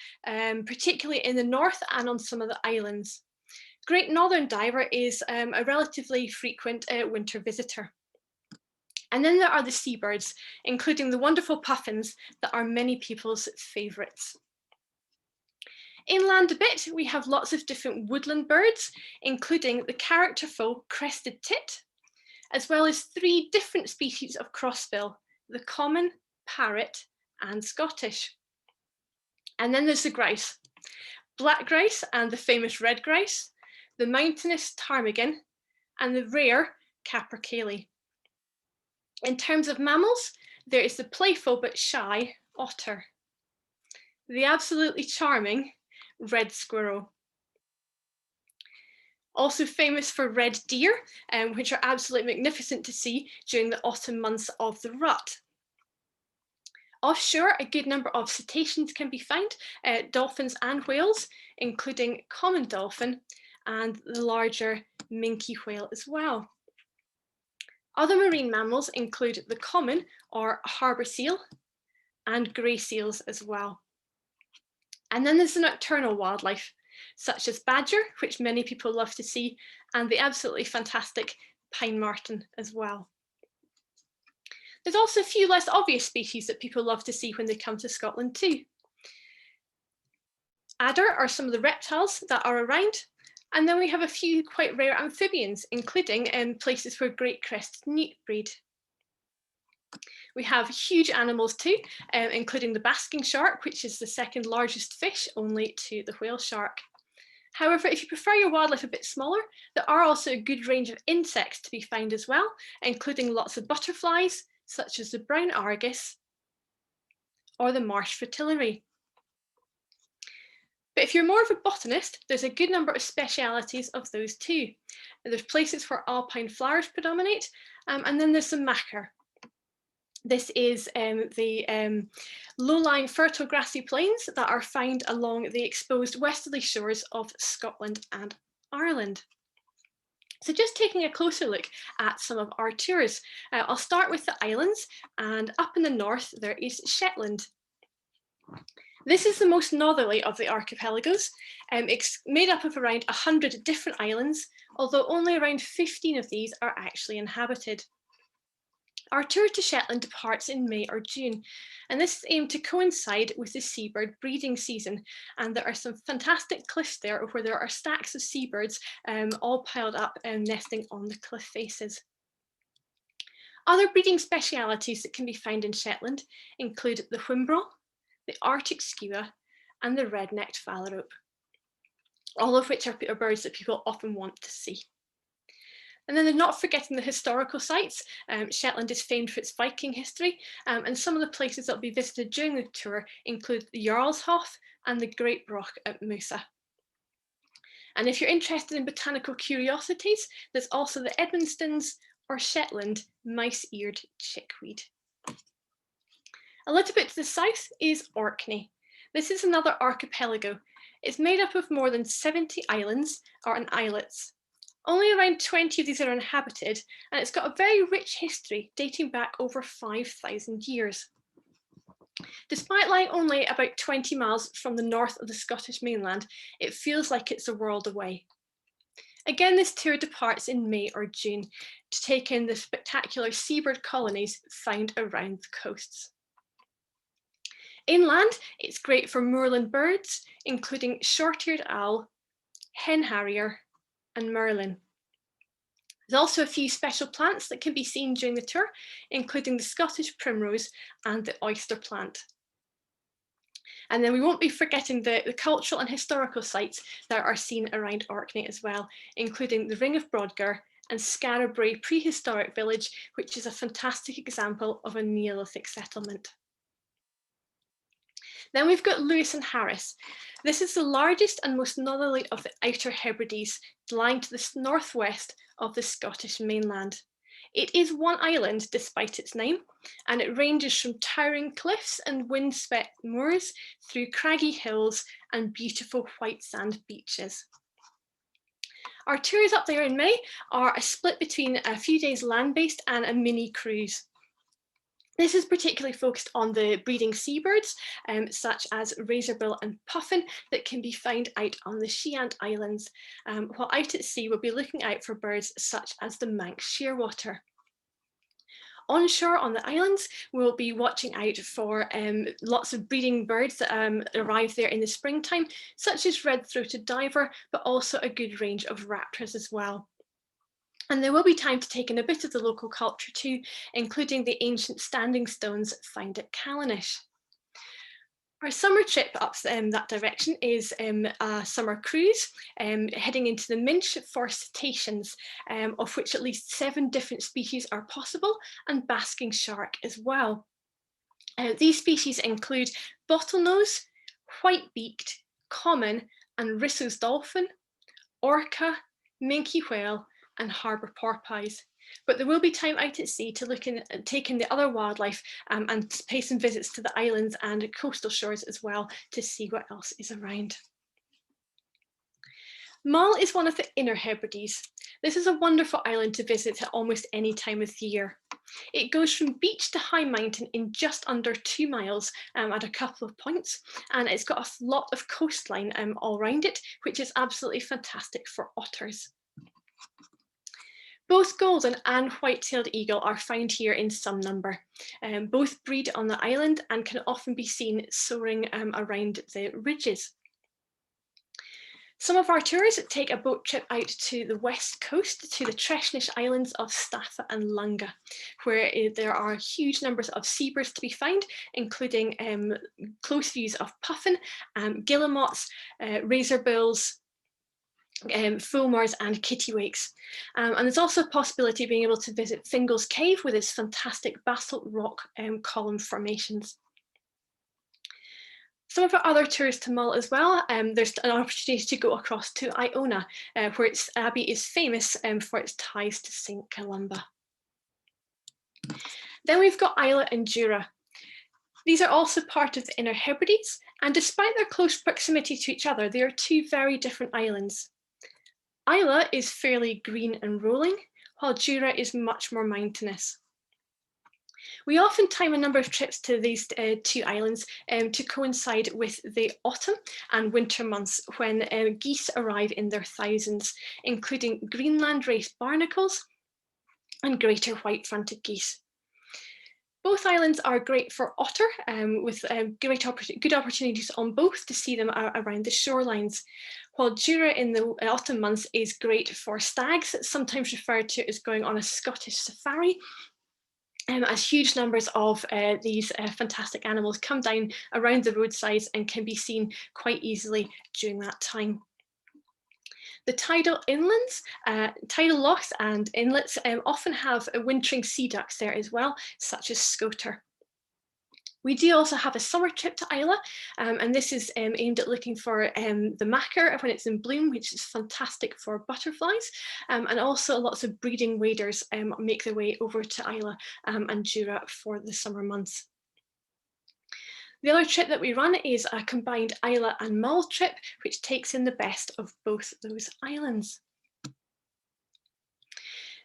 particularly in the north and on some of the islands. Great Northern Diver is a relatively frequent winter visitor. And then there are the seabirds, including the wonderful puffins that are many people's favourites. Inland a bit, we have lots of different woodland birds, including the characterful crested tit, as well as 3 different species of crossbill, the common, parrot, and Scottish. And then there's the grouse, black grouse and the famous red grouse, the mountainous ptarmigan, and the rare capercaillie. In terms of mammals, there is the playful but shy otter, the absolutely charming red squirrel. Also famous for red deer, which are absolutely magnificent to see during the autumn months of the rut. Offshore, a good number of cetaceans can be found, dolphins and whales, including common dolphin and the larger minke whale as well. Other marine mammals include the common or harbour seal and grey seals as well. And then there's the nocturnal wildlife, such as badger, which many people love to see, and the absolutely fantastic pine marten as well. There's also a few less obvious species that people love to see when they come to Scotland too. Adder are some of the reptiles that are around, and then we have a few quite rare amphibians, including places where great crested newt breed. We have huge animals too, including the basking shark, which is the 2nd largest fish, only to the whale shark. However, if you prefer your wildlife a bit smaller, there are also a good range of insects to be found as well, including lots of butterflies, such as the brown argus or the marsh fritillary. But if you're more of a botanist, there's a good number of specialities of those too. There's places where alpine flowers predominate, and then there's the macar. This is the low-lying fertile grassy plains that are found along the exposed westerly shores of Scotland and Ireland. So just taking a closer look at some of our tours, I'll start with the islands, and up in the north there is Shetland. This is the most northerly of the archipelagos. It's made up of around 100 different islands, although only around 15 of these are actually inhabited. Our tour to Shetland departs in May or June, and this is aimed to coincide with the seabird breeding season. And there are some fantastic cliffs there where there are stacks of seabirds all piled up and nesting on the cliff faces. Other breeding specialities that can be found in Shetland include the whimbrel, the Arctic skua, and the red-necked phalarope, all of which are birds that people often want to see. And then they're not forgetting the historical sites. Shetland is famed for its Viking history, and some of the places that will be visited during the tour include the Jarlshof and the Great Rock at Musa. And if you're interested in botanical curiosities, there's also the Edmonstons or Shetland mice-eared chickweed. A little bit to the south is Orkney. This is another archipelago. It's made up of more than 70 islands or islets. Only around 20 of these are inhabited, and it's got a very rich history dating back over 5,000 years. Despite lying only about 20 miles from the north of the Scottish mainland, it feels like it's a world away. Again, this tour departs in May or June to take in the spectacular seabird colonies found around the coasts. Inland, it's great for moorland birds, including short-eared owl, hen harrier, and merlin. There's also a few special plants that can be seen during the tour, including the Scottish primrose and the oyster plant. And then we won't be forgetting the cultural and historical sites that are seen around Orkney as well, including the Ring of Brodgar and Scarabray Prehistoric Village, which is a fantastic example of a Neolithic settlement. Then we've got Lewis and Harris. This is the largest and most northerly of the Outer Hebrides, lying to the northwest of the Scottish mainland. It is one island despite its name, and it ranges from towering cliffs and windswept moors through craggy hills and beautiful white sand beaches. Our tours up there in May are a split between a few days land-based and a mini cruise. This is particularly focused on the breeding seabirds, such as razorbill and puffin, that can be found out on the Sheant Islands, while out at sea we'll be looking out for birds such as the Manx shearwater. Onshore on the islands, we'll be watching out for lots of breeding birds that arrive there in the springtime, such as red-throated diver, but also a good range of raptors as well. And there will be time to take in a bit of the local culture too, including the ancient standing stones found at Callanish. Our summer trip up that direction is a summer cruise, heading into the Minch for cetaceans, of which at least 7 different species are possible, and basking shark as well. These species include bottlenose, white-beaked, common and Risso's dolphin, orca, minke whale, and harbour porpoise. But there will be time out at sea to look in and take in the other wildlife and pay some visits to the islands and coastal shores as well to see what else is around. Mull is one of the Inner Hebrides. This is a wonderful island to visit at almost any time of the year. It goes from beach to high mountain in just under 2 miles at a couple of points, and it's got a lot of coastline all around it, which is absolutely fantastic for otters. Both golden and white-tailed eagle are found here in some number. Both breed on the island and can often be seen soaring around the ridges. Some of our tours take a boat trip out to the west coast, to the Treshnish Islands of Staffa and Lunga, where there are huge numbers of seabirds to be found, including close views of puffin, guillemots, razorbills, fulmars and kittiwakes. And there's also a possibility of being able to visit Fingal's Cave with its fantastic basalt rock column formations. Some of our other tours to Mull as well, there's an opportunity to go across to Iona, where its abbey is famous for its ties to St. Columba. Then we've got Islay and Jura. These are also part of the Inner Hebrides, and despite their close proximity to each other, they are 2 very different islands. Islay is fairly green and rolling, while Jura is much more mountainous. We often time a number of trips to these two islands to coincide with the autumn and winter months when geese arrive in their thousands, including Greenland race barnacles and greater white-fronted geese. Both islands are great for otter, with good opportunities on both to see them around the shorelines, while Jura in the autumn months is great for stags, sometimes referred to as going on a Scottish safari, as huge numbers of these fantastic animals come down around the roadsides and can be seen quite easily during that time. The tidal inlands, tidal lochs and inlets often have wintering sea ducks there as well, such as scoter. We do also have a summer trip to Islay, and this is aimed at looking for the macker when it's in bloom, which is fantastic for butterflies, and also lots of breeding waders make their way over to Islay and Jura for the summer months. The other trip that we run is a combined Islay and Mull trip, which takes in the best of both those islands.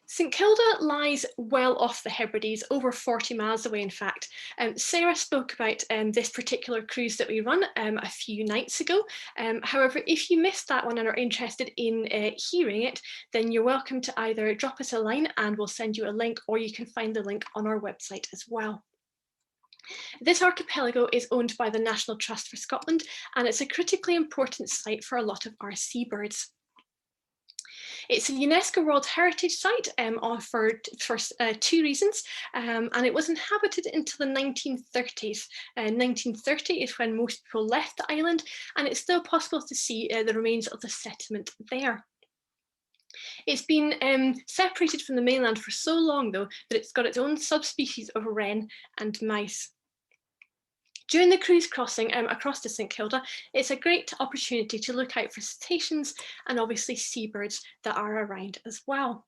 St Kilda lies well off the Hebrides, over 40 miles away in fact. Sarah spoke about this particular cruise that we run a few nights ago. However, if you missed that one and are interested in hearing it, then you're welcome to either drop us a line and we'll send you a link, or you can find the link on our website as well. This archipelago is owned by the National Trust for Scotland, and it's a critically important site for a lot of our seabirds. It's a UNESCO World Heritage Site for two reasons, and it was inhabited until the 1930s. 1930 is when most people left the island, and it's still possible to see the remains of the settlement there. It's been separated from the mainland for so long, though, that it's got its own subspecies of wren and mice. During the cruise crossing across to St Kilda, it's a great opportunity to look out for cetaceans and obviously seabirds that are around as well.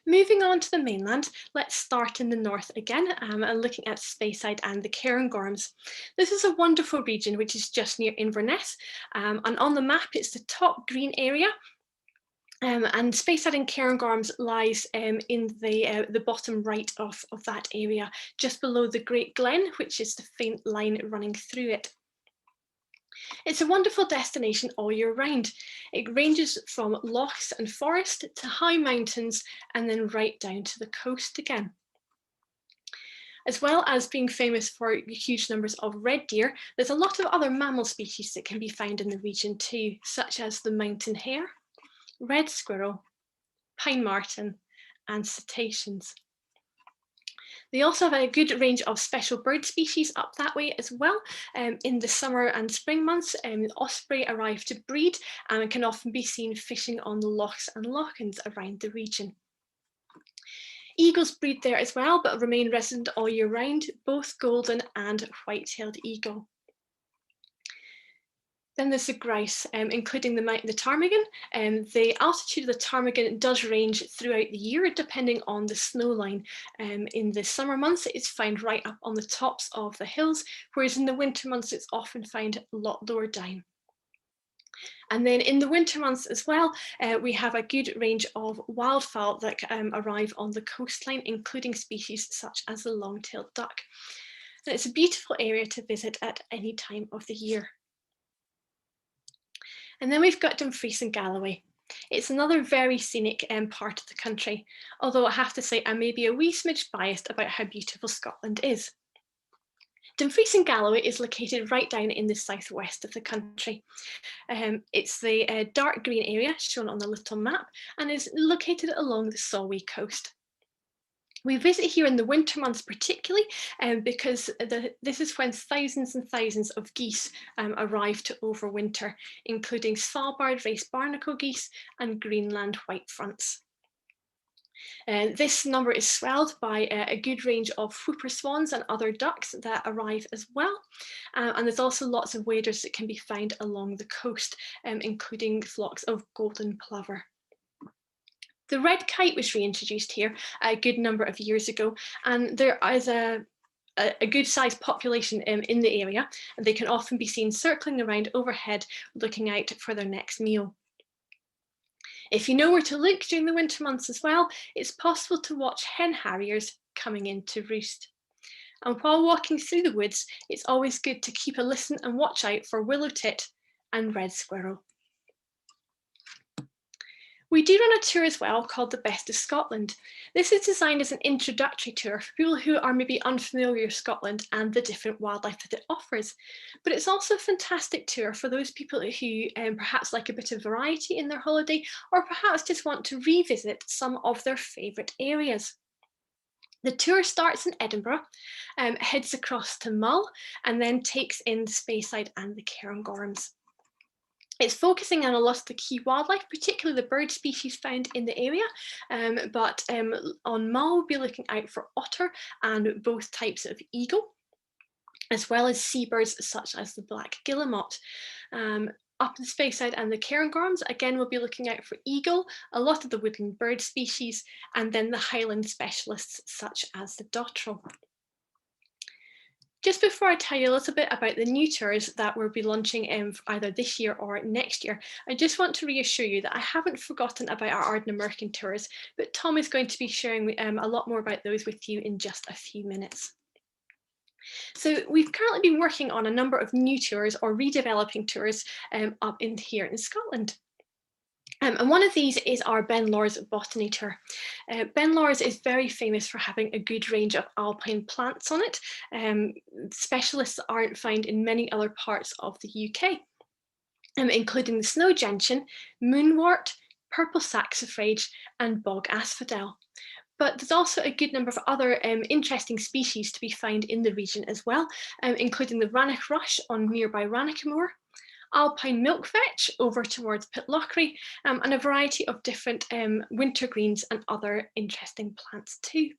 Moving on to the mainland, let's start in the north again and looking at Speyside and the Cairngorms. This is a wonderful region which is just near Inverness, and on the map it's the top green area. And Speyside and Cairngorms lies in the bottom right of that area, just below the Great Glen, which is the faint line running through it. It's a wonderful destination all year round. It ranges from lochs and forest to high mountains and then right down to the coast again. As well as being famous for huge numbers of red deer, there's a lot of other mammal species that can be found in the region too, such as the mountain hare, red squirrel, pine marten, and cetaceans. They also have a good range of special bird species up that way as well. In the summer and spring months, osprey arrive to breed and can often be seen fishing on the lochs and lochans around the region. Eagles breed there as well, but remain resident all year round, both golden and white-tailed eagle. Then there's the grouse, including the ptarmigan. The altitude of the ptarmigan does range throughout the year, depending on the snow line. In the summer months, it's found right up on the tops of the hills, whereas in the winter months, it's often found a lot lower down. And then in the winter months as well, we have a good range of wildfowl that arrive on the coastline, including species such as the long-tailed duck. And it's a beautiful area to visit at any time of the year. And then we've got Dumfries and Galloway. It's another very scenic part of the country, although I have to say I may be a wee smidge biased about how beautiful Scotland is. Dumfries and Galloway is located right down in the southwest of the country. It's the dark green area shown on the little map and is located along the Solway coast. We visit here in the winter months particularly because this is when thousands and thousands of geese arrive to overwinter, including Svalbard race barnacle geese and Greenland whitefronts. This number is swelled by a good range of whooper swans and other ducks that arrive as well. And there's also lots of waders that can be found along the coast, including flocks of golden plover. The red kite was reintroduced here a good number of years ago, and there is a good sized population in the area, and they can often be seen circling around overhead, looking out for their next meal. If you know where to look during the winter months as well, it's possible to watch hen harriers coming in to roost. And while walking through the woods, it's always good to keep a listen and watch out for willow tit and red squirrel. We do run a tour as well called The Best of Scotland. This is designed as an introductory tour for people who are maybe unfamiliar with Scotland and the different wildlife that it offers. But it's also a fantastic tour for those people who perhaps like a bit of variety in their holiday, or perhaps just want to revisit some of their favourite areas. The tour starts in Edinburgh, heads across to Mull, and then takes in the Speyside and the Cairngorms. It's focusing on a lot of the key wildlife, particularly the bird species found in the area, but on Mull we'll be looking out for otter and both types of eagle, as well as seabirds such as the black guillemot. Up the Speyside and the Cairngorms, again, we'll be looking out for eagle, a lot of the woodland bird species, and then the highland specialists such as the dotterel. Just before I tell you a little bit about the new tours that we'll be launching either this year or next year, I just want to reassure you that I haven't forgotten about our Ardnamurchan tours, but Tom is going to be sharing a lot more about those with you in just a few minutes. So we've currently been working on a number of new tours or redeveloping tours up in here in Scotland. And one of these is our Ben Lawers Botany Tour. Ben Lawers is very famous for having a good range of alpine plants on it. Specialists aren't found in many other parts of the UK, including the snow gentian, moonwort, purple saxifrage, and bog asphodel. But there's also a good number of other interesting species to be found in the region as well, including the Rannoch rush on nearby Rannoch Moor, alpine milkvetch over towards Pitlochry, and a variety of different wintergreens and other interesting plants too.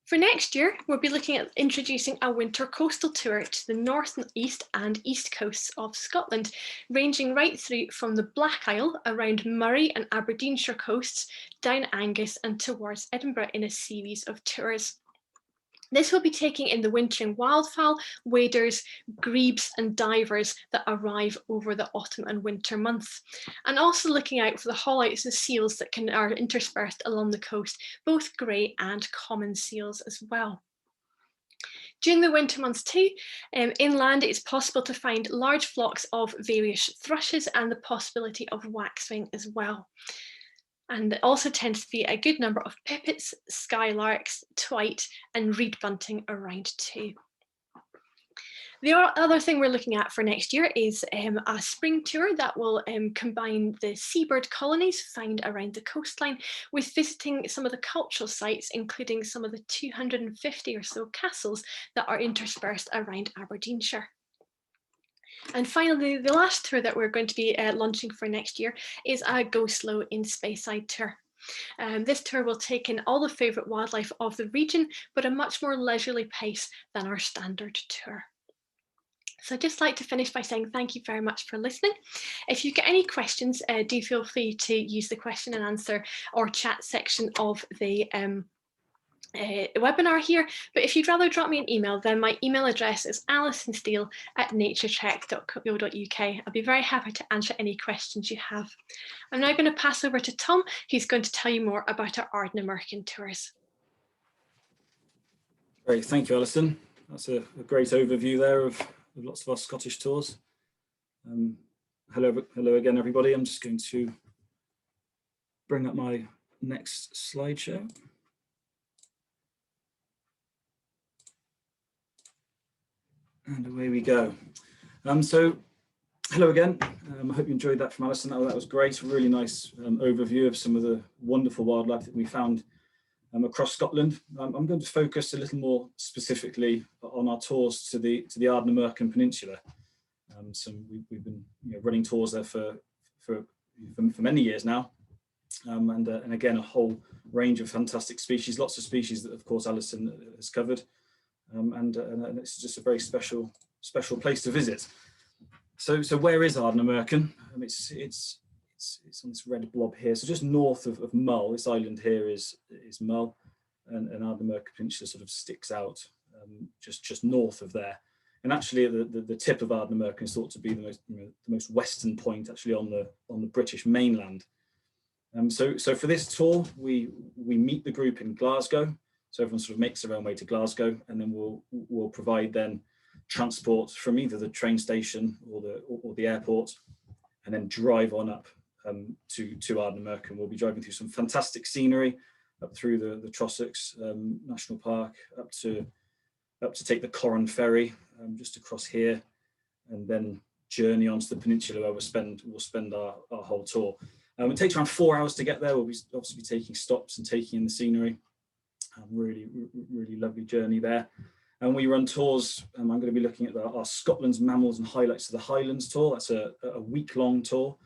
For next year, we'll be looking at introducing a winter coastal tour to the north and east and east coasts of Scotland, ranging right through from the Black Isle around Murray and Aberdeenshire coasts, down Angus and towards Edinburgh in a series of tours. This will be taking in the wintering wildfowl, waders, grebes and divers that arrive over the autumn and winter months, and also looking out for the hollouts and seals that are interspersed along the coast, both grey and common seals as well. During the winter months too, inland it's possible to find large flocks of various thrushes and the possibility of waxwing as well. And there also tends to be a good number of pipits, skylarks, twite and reed bunting around too. The other thing we're looking at for next year is a spring tour that will combine the seabird colonies found around the coastline with visiting some of the cultural sites, including some of the 250 or so castles that are interspersed around Aberdeenshire. And finally, the last tour that we're going to be launching for next year is a Go Slow in Speyside tour. This tour will take in all the favourite wildlife of the region, but a much more leisurely pace than our standard tour. So I'd just like to finish by saying thank you very much for listening. If you've got any questions, do feel free to use the question and answer or chat section of the webinar here, but if you'd rather drop me an email, then my email address is alisonsteele@naturetrek.co.uk. I'll be very happy to answer any questions you have. I'm now going to pass over to Tom, who's going to tell you more about our Ardnamurchan tours. Great, thank you, Alison. That's a great overview there of lots of our Scottish tours. Hello again, everybody. I'm just going to bring up my next slideshow. And away we go. So hello again. I hope you enjoyed that from Alison. That was great. A really nice overview of some of the wonderful wildlife that we found across Scotland. I'm going to focus a little more specifically on our tours to the Ardnamurchan Peninsula. We've been running tours there for many years now, and again a whole range of fantastic species, lots of species that of course Alison has covered. And it's just a very special place to visit. So where is Ardnamurchan? It's on this red blob here. So just north of Mull, this island here is Mull, and Ardnamurchan Peninsula sort of sticks out just north of there. And actually, the tip of Ardnamurchan is thought to be the most western point, actually, on the British mainland. So for this tour, we meet the group in Glasgow. So everyone sort of makes their own way to Glasgow, and then we'll provide then transport from either the train station or the airport, and then drive on up to Ardnamurchan. We'll be driving through some fantastic scenery, up through the Trossachs National Park, up to take the Corran ferry just across here, and then journey onto the peninsula where we'll spend our whole tour. It takes around 4 hours to get there. We'll be obviously taking stops and taking in the scenery. Really lovely journey there. And we run tours. I'm going to be looking at our Scotland's Mammals and Highlights of the Highlands tour. That's a week-long tour,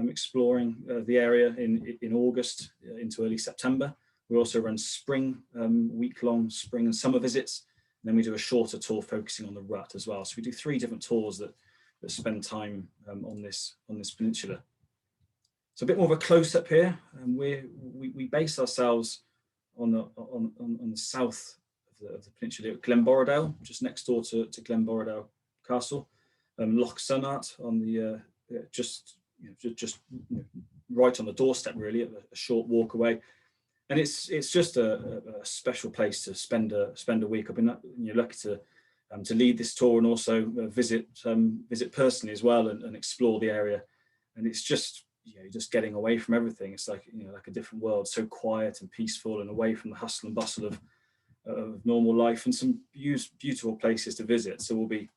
exploring the area in August into early September. We also run spring, week-long spring and summer visits. And then we do a shorter tour focusing on the rut as well. So we do 3 different tours that spend time on this peninsula. So a bit more of a close-up here. We base ourselves on the south of the peninsula at Glenborrow, just next door to Glenborrow Castle, Loch Sunart on the just right on the doorstep, really, a short walk away. And it's just a special place to spend a week. I've been lucky to lead this tour and also visit personally as well and explore the area. And it's just just getting away from everything. It's like like a different world, so quiet and peaceful and away from the hustle and bustle of normal life, and some beautiful places to visit. So we'll be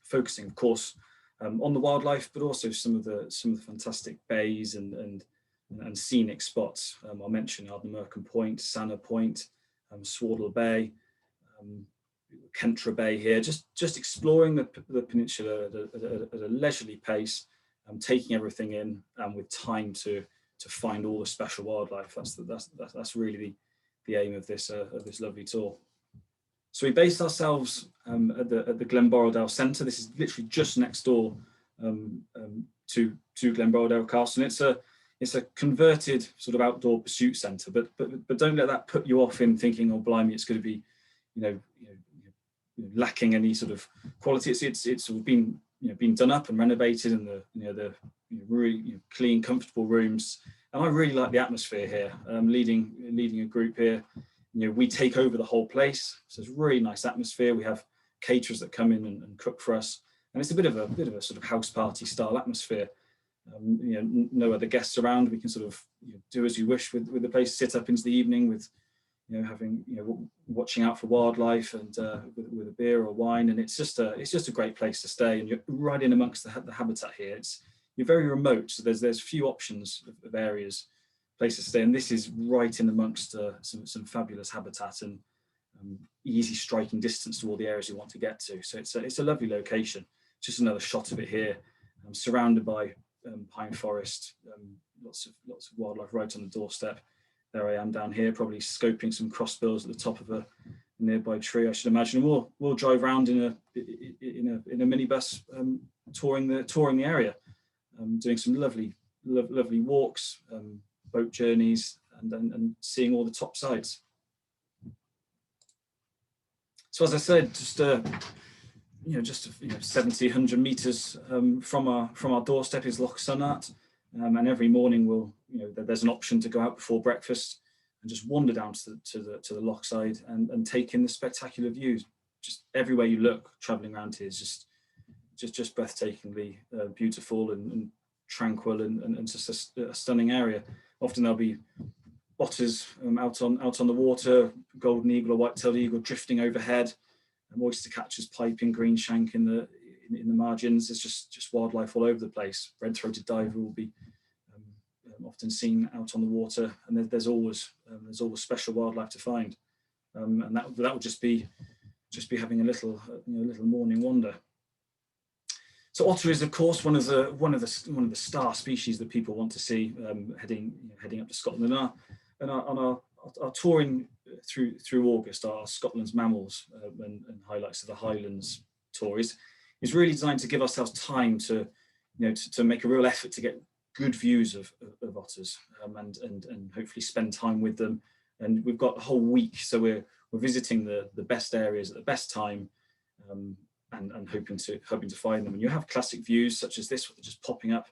focusing, of course, on the wildlife, but also some of the fantastic bays and scenic spots. I'll mention Ardnamurchan Point, Sanna Point, Swaddle Bay, Kentra Bay here, just exploring the peninsula at a leisurely pace, taking everything in, and with time to find all the special wildlife. That's really the aim of this lovely tour. So we based ourselves at the Glenborrow Centre. This is literally just next door to Glenborrow Castle. And it's a converted sort of outdoor pursuit centre, but don't let that put you off in thinking, oh blimey, it's going to be lacking any sort of quality. It's sort of been done up and renovated, and the really clean, comfortable rooms. And I really like the atmosphere here. Leading a group here, we take over the whole place, so it's a really nice atmosphere. We have caterers that come in and cook for us, and it's a bit of a sort of house party style atmosphere. No other guests around. We can sort of do as you wish with the place. Sit up into the evening with having watching out for wildlife and with a beer or wine, and it's just a great place to stay. And you're right in amongst the habitat here. You're very remote, so there's few options of areas, places to stay, and this is right in amongst some fabulous habitat and easy striking distance to all the areas you want to get to. So it's a lovely location. Just another shot of it here. I'm surrounded by pine forest, lots of wildlife right on the doorstep. There I am down here, probably scoping some crossbills at the top of a nearby tree, I should imagine. We'll drive around in a minibus, touring the area, doing some lovely walks, boat journeys, and seeing all the top sites. So as I said, just 70, 100 meters from our doorstep is Loch Sunart, and every morning there's an option to go out before breakfast and just wander down to the loch side and take in the spectacular views. Just everywhere you look, traveling around here is just breathtakingly beautiful and tranquil and just a stunning area. Often there'll be otters out on the water, golden eagle or white-tailed eagle drifting overhead, and oyster catchers piping, green shank in the margins. There's just wildlife all over the place. Red-throated diver will be often seen out on the water, and there's always special wildlife to find, and that would just be having a little morning wander. So otter is, of course, one of the star species that people want to see heading up to Scotland. And our touring through August, our Scotland's Mammals and Highlights of the Highlands tour is really designed to give ourselves time to make a real effort to get good views of otters and hopefully spend time with them. And we've got a whole week, so we're visiting the best areas at the best time, and hoping to find them. And you have classic views such as this, just popping up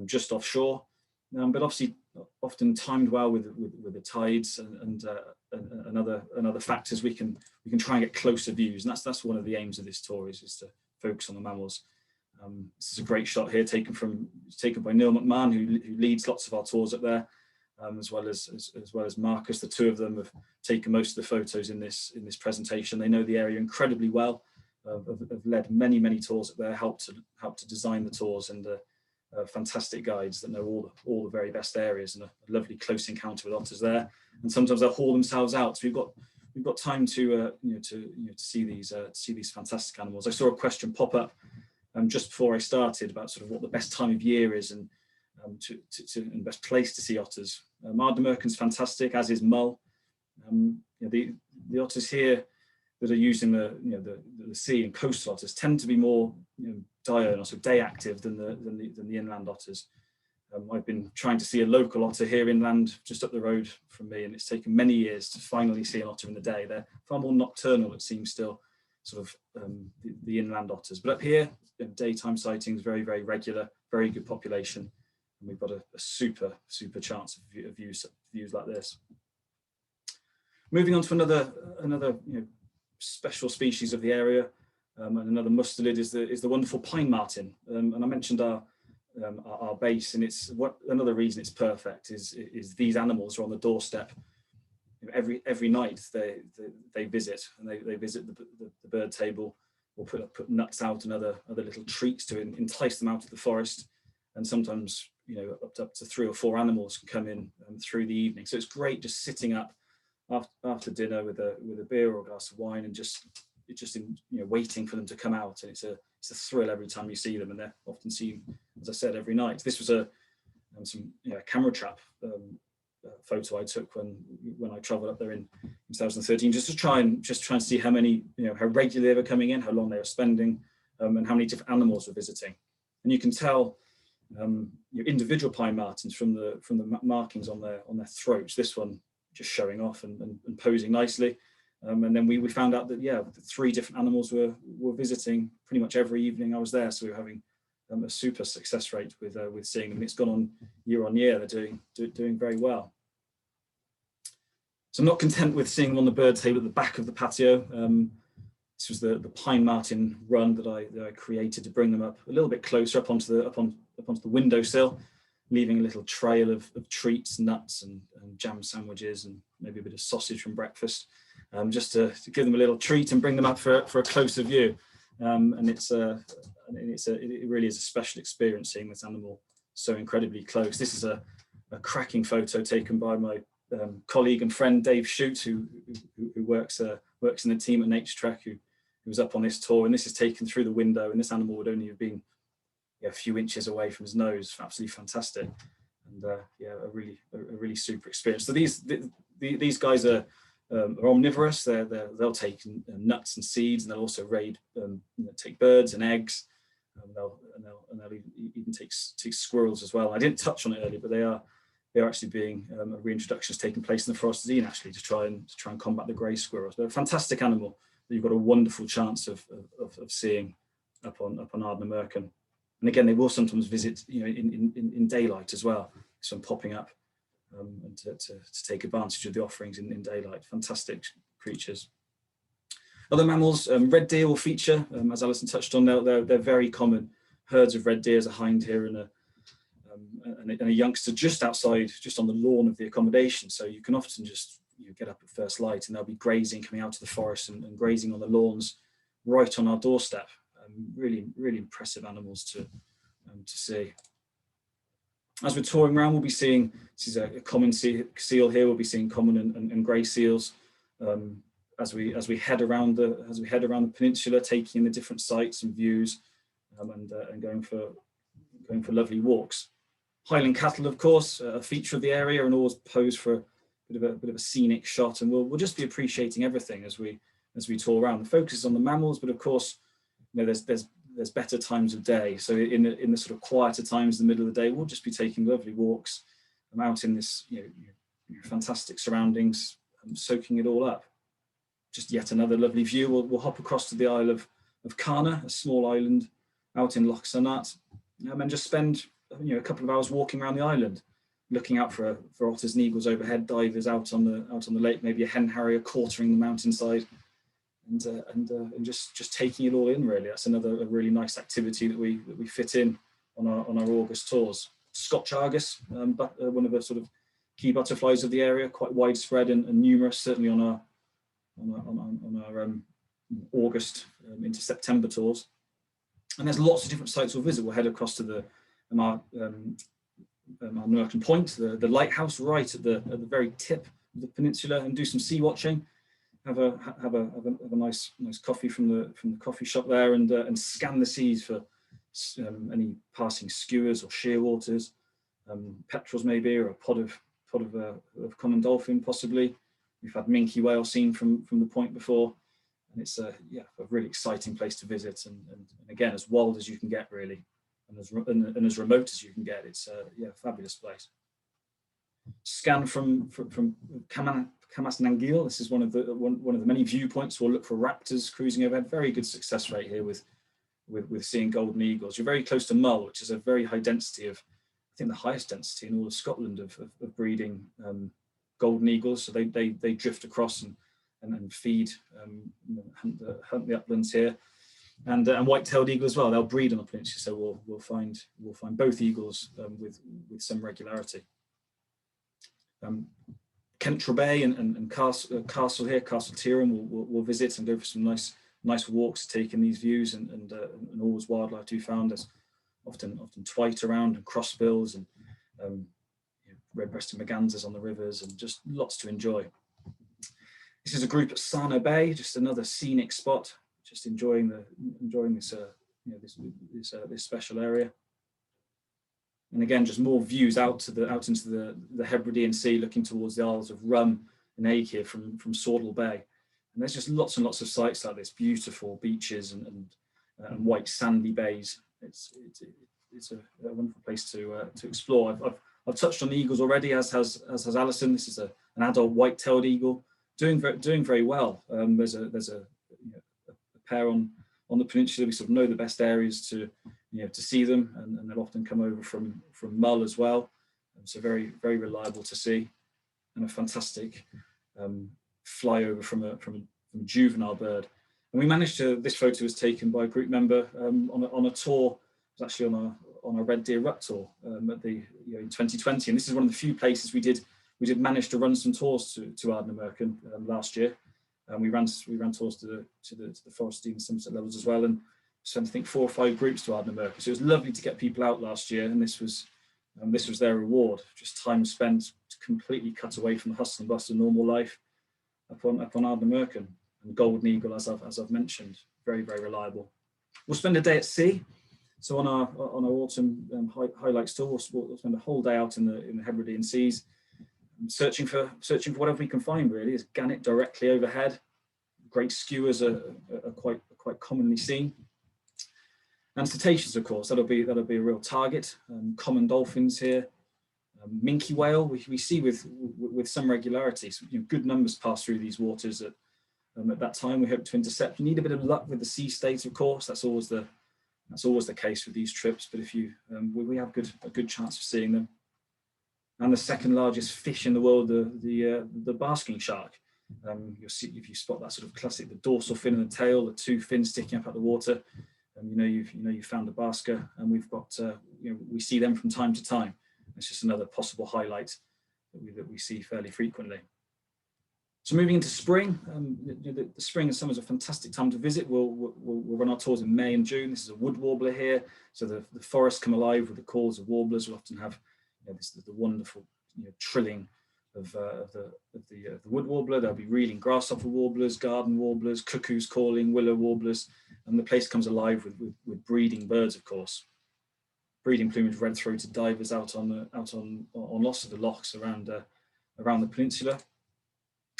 just offshore, but obviously often timed well with the tides and other factors. We can try and get closer views, and that's one of the aims of this tour is to focus on the mammals. This is a great shot here taken by Neil McMahon, who leads lots of our tours up there, as well as Marcus. The two of them have taken most of the photos in this presentation. They know the area incredibly well. Have led many tours up there, helped to design the tours, and fantastic guides that know all the very best areas, and a lovely close encounter with otters there. And sometimes they'll haul themselves out. So we've got time to see these fantastic animals. I saw a question pop up just before I started about sort of what the best time of year is and and best place to see otters. Ardnamurchan's fantastic, as is Mull. The otters here that are using the sea and coastal otters tend to be more diurnal, so day active than the inland otters. I've been trying to see a local otter here inland, just up the road from me, and it's taken many years to finally see an otter in the day. They're far more nocturnal, it seems, still, sort of the inland otters. But up here, daytime sightings, very regular, very good population, and we've got a super chance of views like this. Moving on to another special species of the area, and another mustelid is the wonderful pine martin. And I mentioned our base, and another reason it's perfect is these animals are on the doorstep. Every night they visit, and they visit the bird table, or put nuts out and other little treats to entice them out of the forest. And sometimes up to 3 or 4 animals can come in through the evening. So it's great just sitting up after dinner with a beer or a glass of wine and just waiting for them to come out. And it's a thrill every time you see them, and they're often seen, as I said, every night. This was a camera trap photo I took when I travelled up there in 2013, just to try and see how many, how regularly they were coming in, how long they were spending, and how many different animals were visiting. And you can tell individual pine martins from the markings on their throats. This one just showing off and posing nicely. And then we found out that 3 different animals were visiting pretty much every evening I was there. So we were having a super success rate with seeing them. And it's gone on year. They're doing very well. So I'm not content with seeing them on the bird table at the back of the patio. This was the pine martin run that I created to bring them up a little bit closer up onto the windowsill, leaving a little trail of treats, nuts and jam sandwiches, and maybe a bit of sausage from breakfast, just to give them a little treat and bring them up for a closer view. And it really is a special experience seeing this animal so incredibly close. This is a cracking photo taken by my colleague and friend Dave Shute, who works in the team at Naturetrek, who was up on this tour. And this is taken through the window, and this animal would only have been a few inches away from his nose. Absolutely fantastic, and a really super experience. So these guys are omnivorous. They'll take nuts and seeds, and they'll also take birds and eggs. They'll even take squirrels as well. I didn't touch on it earlier, but they are actually being a reintroduction is taking place in the Forest of Dean, actually, to try and combat the grey squirrels. They're a fantastic animal that you've got a wonderful chance of seeing up on Ardnamurchan. And again, they will sometimes visit in daylight as well, so I'm popping up and to take advantage of the offerings in daylight. Fantastic creatures. Other mammals, red deer will feature, as Alison touched on. They're very common. Herds of red deer, a hind here and a youngster just outside, just on the lawn of the accommodation. So you can often just get up at first light, and they'll be grazing, coming out of the forest and grazing on the lawns right on our doorstep. Really impressive animals to see. As we're touring around, we'll be seeing, this is a common seal here. We'll be seeing common and grey seals as we head around the peninsula, taking in the different sights and views, and going for lovely walks. Highland cattle, of course, a feature of the area, and always pose for a bit of a scenic shot. And we'll just be appreciating everything as we tour around. The focus is on the mammals, but of course, there's better times of day. So in the sort of quieter times in the middle of the day, we'll just be taking lovely walks out in this fantastic surroundings, soaking it all up. Just yet another lovely view. We'll hop across to the Isle of Carna, a small island out in Loch Sonat, and just spend a couple of hours walking around the island, looking out for otters and eagles overhead, divers out on the lake, maybe a hen harrier quartering the mountainside, and just taking it all in. Really, that's another really nice activity that we fit in on our August tours. Scotch Argus, but one of the sort of key butterflies of the area, quite widespread and numerous, certainly on our August into September tours. And there's lots of different sites we'll visit. We'll head across to the Ardnamurchan Point, the lighthouse right at the very tip of the peninsula, and do some sea watching. Have a nice coffee from the coffee shop there, and scan the seas for any passing skuas or shearwaters, petrels maybe, or a pod of common dolphin possibly. We've had minke whale seen from the point before, and it's a really exciting place to visit, and again, as wild as you can get really, and as remote as you can get. It's a fabulous place. Scan from Camasnangil. This is one of the many viewpoints. We'll look for raptors cruising overhead. Very good success rate here with seeing golden eagles. You're very close to Mull, which is a very high density of, I think the highest density in all of Scotland of breeding golden eagles. So they drift across and feed, hunt the uplands here, and white-tailed eagle as well. They'll breed on the peninsula, so we'll find both eagles with some regularity. Kentra Bay and Castle here, Castle Tiram, we'll visit and go for some nice walks, taking these views, and always wildlife to be found. There's often twite around, and crossbills, and red-breasted mergansers on the rivers, and just lots to enjoy. This is a group at Sarna Bay, just another scenic spot. Just enjoying this this special area. And again, just more views out into the Hebridean Sea, looking towards the Isles of Rum and Eigg here from Sordle Bay. And there's just lots and lots of sites like this, beautiful beaches and white sandy bays. It's a wonderful place to explore. I've touched on the eagles already, as has Alison. This is an adult white-tailed eagle doing very well. There's a pair on the peninsula. We sort of know the best areas to see them, and they'll often come over from Mull as well. So very reliable to see, and a fantastic flyover from a juvenile bird. And we managed to. This photo was taken by a group member on a tour. It was actually on a red deer rut tour in 2020, and this is one of the few places we did manage to run some tours to Ardnamurchan last year. And we ran tours to the Forest Dean and Somerset levels as well, and sent I think 4 or 5 groups to Ardnamurchan. So it was lovely to get people out last year, and this was their reward. Just time spent completely cut away from the hustle and bustle of normal life upon Ardnamurchan. And golden eagle, as I've mentioned, very reliable. We'll spend a day at sea. So on our autumn highlights tour, we'll spend a whole day out in the Hebridean seas, searching for whatever we can find. Really, is gannet directly overhead. Great skuas are quite commonly seen, and cetaceans, of course. That'll be a real target. Common dolphins here, minke whale we see with some regularity. So, good numbers pass through these waters at that time. We hope to intercept. You need a bit of luck with the sea state, of course. That's always the case with these trips. But if we have a good chance of seeing them. And the second largest fish in the world, the basking shark. You'll see, if you spot that sort of classic, the dorsal fin and the tail, the 2 fins sticking up out of the water, you've found a basker. And we've got we see them from time to time. It's just another possible highlight that we see fairly frequently. So moving into spring, the spring and summer is a fantastic time to visit. We'll run our tours in May and June. This is a wood warbler here, so the forests come alive with the calls of warblers. We'll often have the wonderful trilling of the wood warbler. There'll be reeding grasshopper warblers, garden warblers, cuckoos calling, willow warblers, and the place comes alive with breeding birds, of course. Breeding plumage, red-throated divers out on lots of the lochs around the peninsula.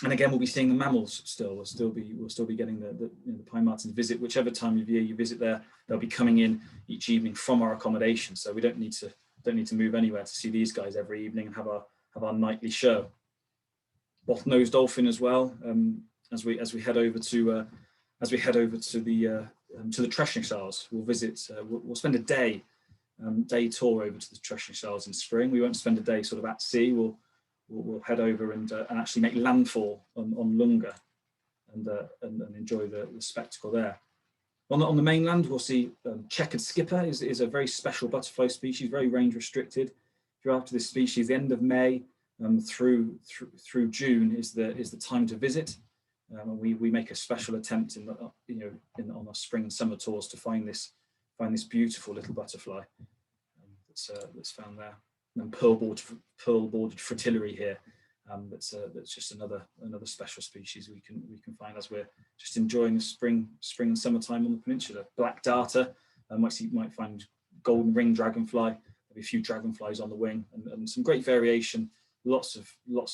And again, we'll be seeing the mammals still. We'll still be getting the pine martens visit, whichever time of year you visit there. They'll be coming in each evening from our accommodation, so we don't need to move anywhere to see these guys every evening and have our nightly show. Bottlenose dolphin as well. As we head over to the to the Treshing Shells. We'll visit, we'll spend a day tour over to the Treshing Shells in spring. We won't spend a day sort of at sea. We'll head over and actually make landfall on Lunga and enjoy the spectacle there. On the mainland, we'll see checkered skipper is a very special butterfly species, very range restricted. If you're after this species, the end of May through June is the time to visit. We make a special attempt on our spring and summer tours to find this beautiful little butterfly that's found there. And pearl-bordered fritillary here. That's just another special species we can find as we're just enjoying the spring and summertime on the peninsula. Black darter, might find golden ring dragonfly. There'll be a few dragonflies on the wing, and some great variation. Lots of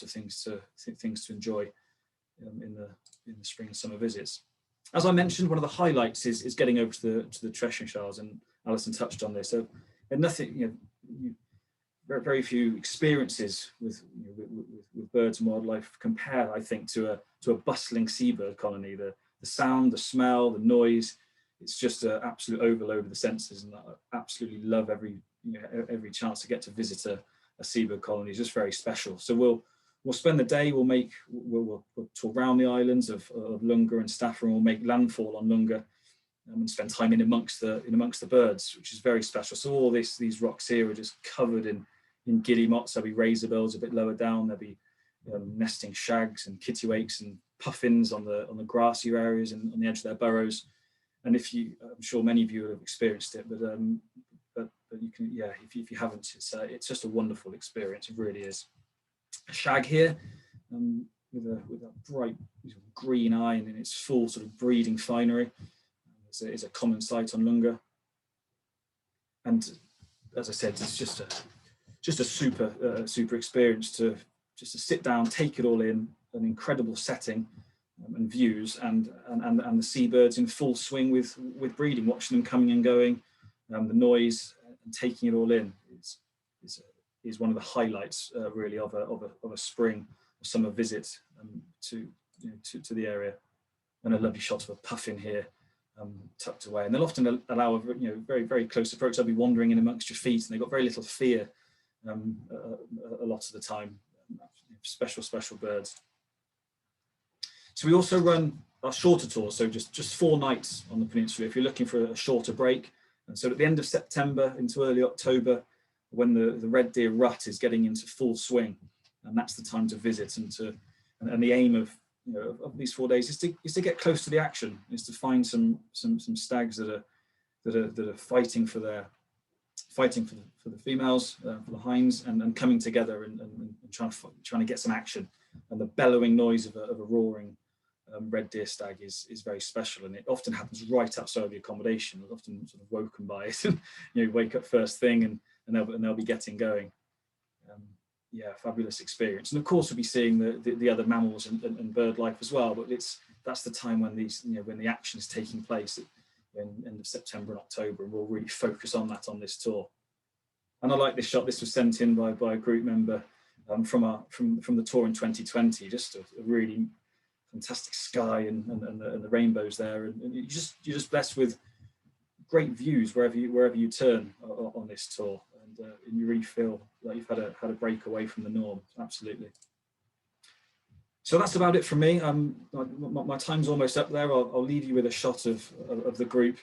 things to enjoy in the spring and summer visits. As I mentioned, one of the highlights is getting over to the Treshing Shells, and Alison touched on this. So, and nothing, very few experiences with birds and wildlife compare, I think, to a bustling seabird colony. The sound, the smell, the noise, it's just an absolute overload of the senses, and I absolutely love every chance to get to visit a seabird colony. It's just very special. So we'll spend the day. We'll tour around the islands of Lunga and Stafford, and we'll make landfall on Lunga and spend time in amongst the birds, which is very special. So all these rocks here are just covered in giddy moths. There'll be razorbills a bit lower down. There'll be nesting shags and kittiwakes and puffins on the grassier areas and on the edge of their burrows. And I'm sure many of you have experienced it, but you can, if you haven't, it's just a wonderful experience. It really is. A shag here with a bright green eye and in its full sort of breeding finery is a common sight on Lunga. And as I said, it's just a super experience to sit down, take it all in, an incredible setting and views, and the seabirds in full swing with breeding, watching them coming and going, the noise and taking it all in is one of the highlights really of a spring or summer visit to the area. And a lovely shot of a puffin here tucked away, and they'll often allow a very, very close approach. They'll be wandering in amongst your feet, and they've got very little fear a lot of the time. Special birds. So we also run our shorter tours, so just 4 nights on the peninsula if you're looking for a shorter break. And so at the end of September into early October, when the red deer rut is getting into full swing, and that's the time to visit, and the aim of these 4 days is to get close to the action, is to find some stags that are fighting for the females, for the hinds, and coming together and trying to get some action. And the bellowing noise of a roaring red deer stag is very special, and it often happens right outside the accommodation. We're often sort of woken by it, and wake up first thing, and they'll be getting going. Fabulous experience. And of course we'll be seeing the other mammals and bird life as well, but that's the time when when the action is taking place in end of September and October, and we'll really focus on that on this tour. And I like this shot. This was sent in by a group member from the tour in 2020. Just a really fantastic sky and the rainbows there, and you're just blessed with great views wherever you turn on this tour, and you really feel like you've had a break away from the norm. Absolutely. So that's about it from me. My time's almost up there. I'll leave you with a shot of the group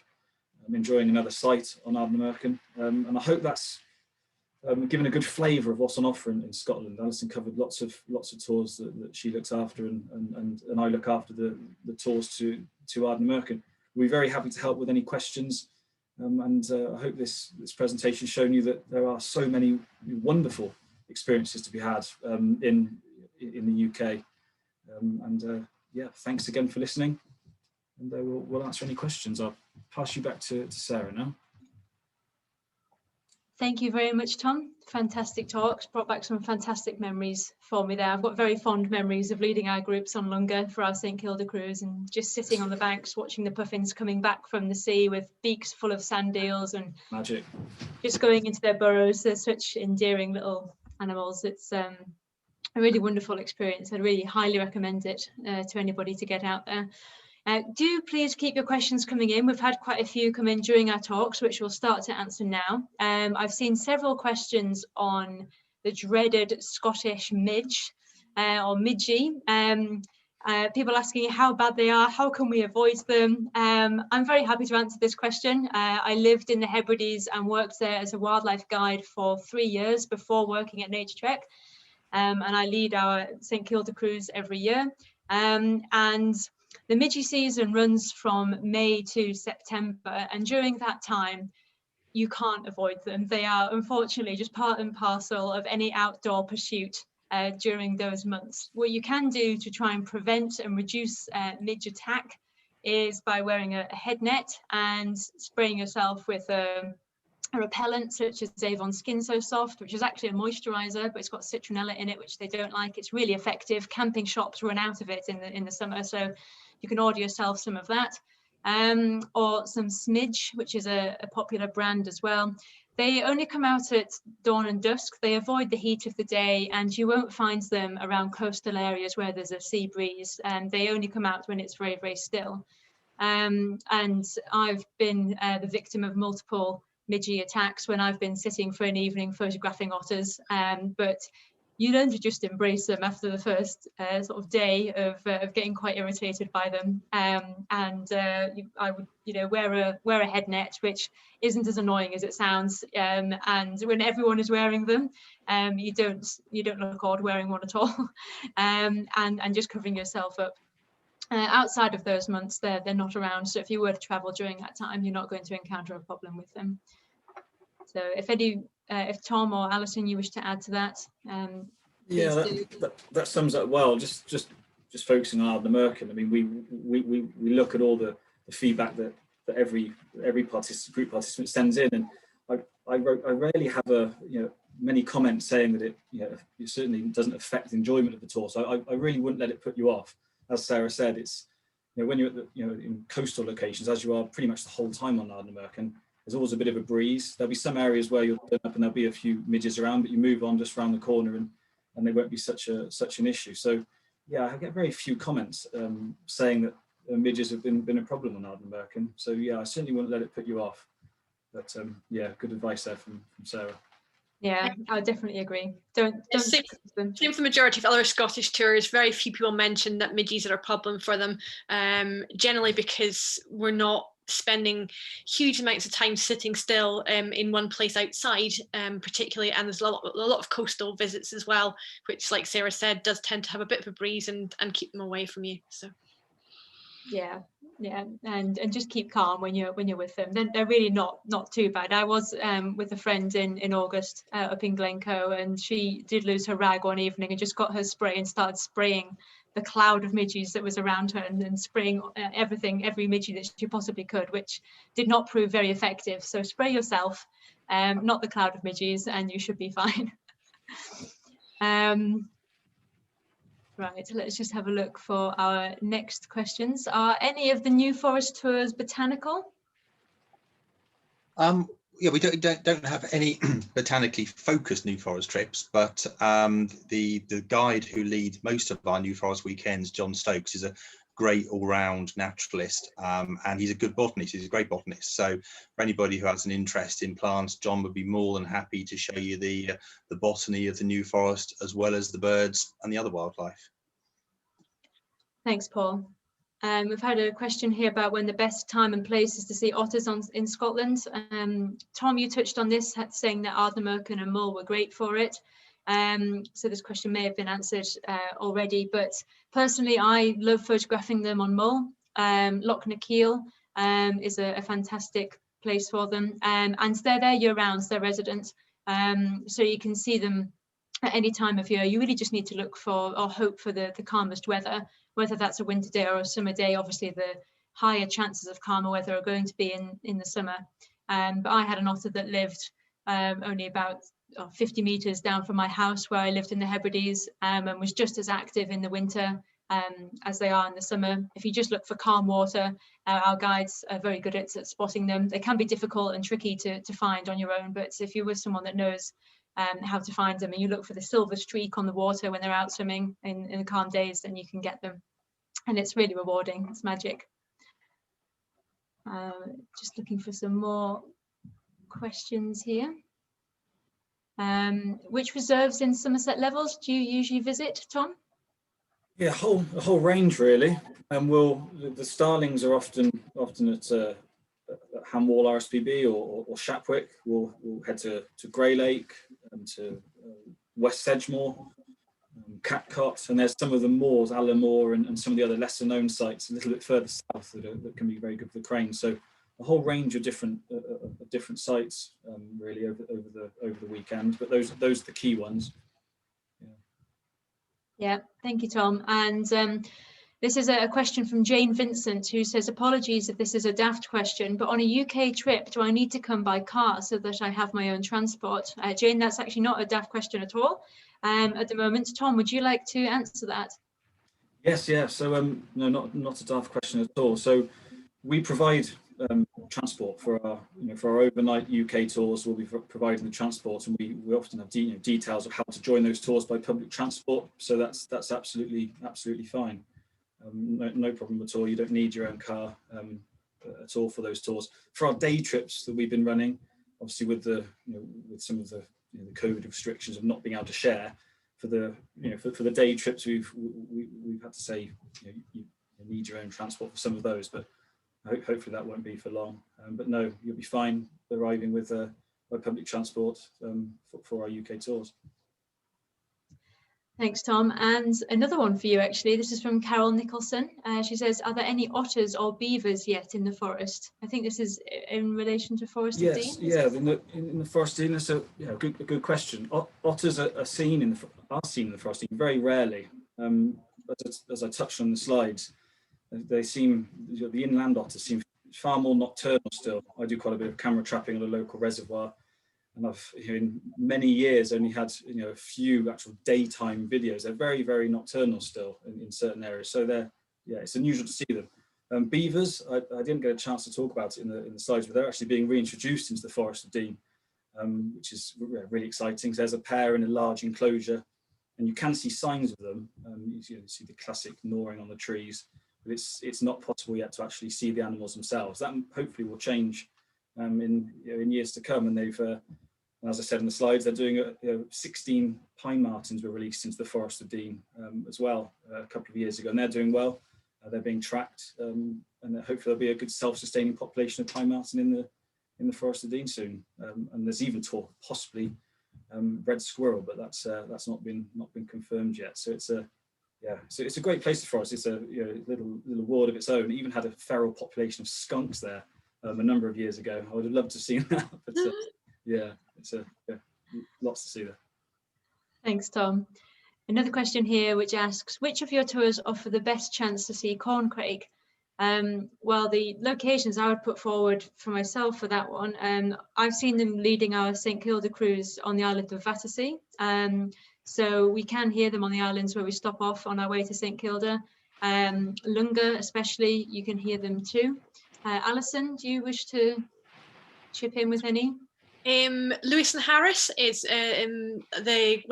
enjoying another sight on Ardnamurchan, and I hope that's given a good flavour of what's on offer in Scotland. Alison covered lots of tours that she looks after, and I look after the tours to Ardnamurchan. We'll be very happy to help with any questions, and I hope this presentation has shown you that there are so many wonderful experiences to be had in the UK. Thanks again for listening, and we'll answer any questions. I'll pass you back to Sarah now. Thank you very much, Tom. Fantastic talks, brought back some fantastic memories for me there. I've got very fond memories of leading our groups on Lunga for our St Kilda cruise, and just sitting on the banks watching the puffins coming back from the sea with beaks full of sand eels and magic, just going into their burrows. They're such endearing little animals. It's a really wonderful experience. I'd really highly recommend it to anybody to get out there. Do please keep your questions coming in. We've had quite a few come in during our talks, which we'll start to answer now. I've seen several questions on the dreaded Scottish midge or midgie. People asking how bad they are, how can we avoid them? I'm very happy to answer this question. I lived in the Hebrides and worked there as a wildlife guide for 3 years before working at Naturetrek. And I lead our St Kilda cruise every year. And the midgie season runs from May to September, and during that time, you can't avoid them. They are unfortunately just part and parcel of any outdoor pursuit during those months. What you can do to try and prevent and reduce midge attack is by wearing a head net and spraying yourself with a repellent such as Avon Skin So Soft, which is actually a moisturizer, but it's got citronella in it, which they don't like. It's really effective. Camping shops run out of it in the summer, so you can order yourself some of that. Or some Smidge, which is a popular brand as well. They only come out at dawn and dusk. They avoid the heat of the day, and you won't find them around coastal areas where there's a sea breeze. And they only come out when it's very, very still. And I've been the victim of multiple midgie attacks when I've been sitting for an evening photographing otters. But you learn to just embrace them after the first sort of day of getting quite irritated by them. I would, wear a head net, which isn't as annoying as it sounds. And when everyone is wearing them, you don't look odd wearing one at all. And just covering yourself up. Outside of those months, they're not around. So if you were to travel during that time, you're not going to encounter a problem with them. So if Tom or Alison, you wish to add to that, yeah, that sums up well. Just focusing on Ardnamurchan. I mean, we look at all the feedback that every group participant sends in, and I rarely have many comments saying that it certainly doesn't affect the enjoyment of the tour. So I really wouldn't let it put you off. As Sarah said, it's when you're at in coastal locations, as you are pretty much the whole time on Ardnamurchan, there's always a bit of a breeze. There'll be some areas where you'll turn up and there'll be a few midges around, but you move on just around the corner and they won't be such an issue. So yeah, I get very few comments saying that midges have been a problem on Ardnamurchan. So yeah, I certainly wouldn't let it put you off. But yeah, good advice there from Sarah. Yeah, I definitely agree. Don't same for the majority of other Scottish tours. Very few people mention that midges are a problem for them, generally because we're not spending huge amounts of time sitting still in one place outside, particularly, and there's a lot of coastal visits as well, which, like Sarah said, does tend to have a bit of a breeze and keep them away from you. So yeah, and just keep calm when you're with them. They're really not too bad. I was with a friend in August up in Glencoe, and she did lose her rag one evening and just got her spray and started spraying the cloud of midges that was around her and spraying every midgie that she possibly could, which did not prove very effective. So spray yourself, not the cloud of midges, and you should be fine. Right, let's just have a look for our next questions. Are any of the New Forest tours botanical? Yeah, we don't have any botanically focused New Forest trips, but the guide who leads most of our New Forest weekends, John Stokes, is a great all-round naturalist, and he's a good botanist. He's a great botanist. So for anybody who has an interest in plants, John would be more than happy to show you the botany of the New Forest, as well as the birds and the other wildlife. Thanks, Paul. We've had a question here about when the best time and place is to see otters in Scotland. Tom, you touched on this, saying that Ardnamurchan and Mull were great for it. So this question may have been answered already, but personally, I love photographing them on Mull. Loch na Keal is a fantastic place for them, and they're there year round, they're resident, so you can see them at any time of year. You really just need to look for or hope for the calmest weather, whether that's a winter day or a summer day. Obviously, the higher chances of calmer weather are going to be in the summer. But I had an otter that lived only about 50 meters down from my house where I lived in the Hebrides, and was just as active in the winter as they are in the summer. If you just look for calm water, our guides are very good at spotting them. They can be difficult and tricky to find on your own, but if you're with someone that knows how to find them, and you look for the silver streak on the water when they're out swimming in the calm days, then you can get them. and it's really rewarding. It's magic. Just looking for some more questions here. Which reserves in Somerset Levels do you usually visit, Tom? Yeah, a whole range really. And the starlings are often at Hamwall RSPB or Shapwick. We'll head to Grey Lake and to West Sedgemoor, Catcott, and there's some of the moors, Allenmoor, and some of the other lesser known sites a little bit further south that can be very good for the cranes. So a whole range of different sites really over the weekend, but those are the key ones. Yeah, thank you, Tom. And this is a question from Jane Vincent, who says, apologies if this is a daft question, but on a UK trip, do I need to come by car so that I have my own transport? Jane, that's actually not a daft question at all at the moment. Tom, would you like to answer that? Yes, yeah. So no, not a daft question at all. So we provide transport for our overnight UK tours. We'll be providing the transport, and we often have details of how to join those tours by public transport. So that's absolutely fine. No problem at all. You don't need your own car at all for those tours. For our day trips that we've been running, obviously with with some of the COVID restrictions of not being able to share, for the day trips we've had to say you need your own transport for some of those, but hopefully that won't be for long. But no, you'll be fine arriving with by public transport for our UK tours. Thanks, Tom. And another one for you, actually. This is from Carol Nicholson. She says, are there any otters or beavers yet in the forest? I think this is in relation to Forest of Dean. Yes, in the Forest of Dean. So a good question. Otters are seen in the Forest of Dean very rarely. As I touched on the slides, they seem, the inland otters seem far more nocturnal still. I do quite a bit of camera trapping on a local reservoir, and I've in many years only had a few actual daytime videos. They're very, very nocturnal still in certain areas. So it's unusual to see them. Beavers, I didn't get a chance to talk about it in the slides, but they're actually being reintroduced into the Forest of Dean, which is really exciting. So there's a pair in a large enclosure, and you can see signs of them. You see the classic gnawing on the trees, but it's not possible yet to actually see the animals themselves. That hopefully will change in years to come. And they've, as I said in the slides, they're doing 16 pine martens were released into the Forest of Dean as well a couple of years ago, and they're doing well. They're being tracked, and hopefully there'll be a good self-sustaining population of pine marten in the Forest of Dean soon. And there's even talk possibly red squirrel, but that's not been confirmed yet. So it's a great place for us. It's a little world of its own. It even had a feral population of skunks there a number of years ago. I would have loved to have seen that, but it's lots to see there. Thanks, Tom. Another question here which asks, which of your tours offer the best chance to see corncrake? Well, the locations I would put forward for myself for that one, I've seen them leading our St Kilda cruise on the island of Battersea. So we can hear them on the islands where we stop off on our way to St Kilda. Lunga especially, you can hear them too. Alison, do you wish to chip in with any? Lewis and Harris is one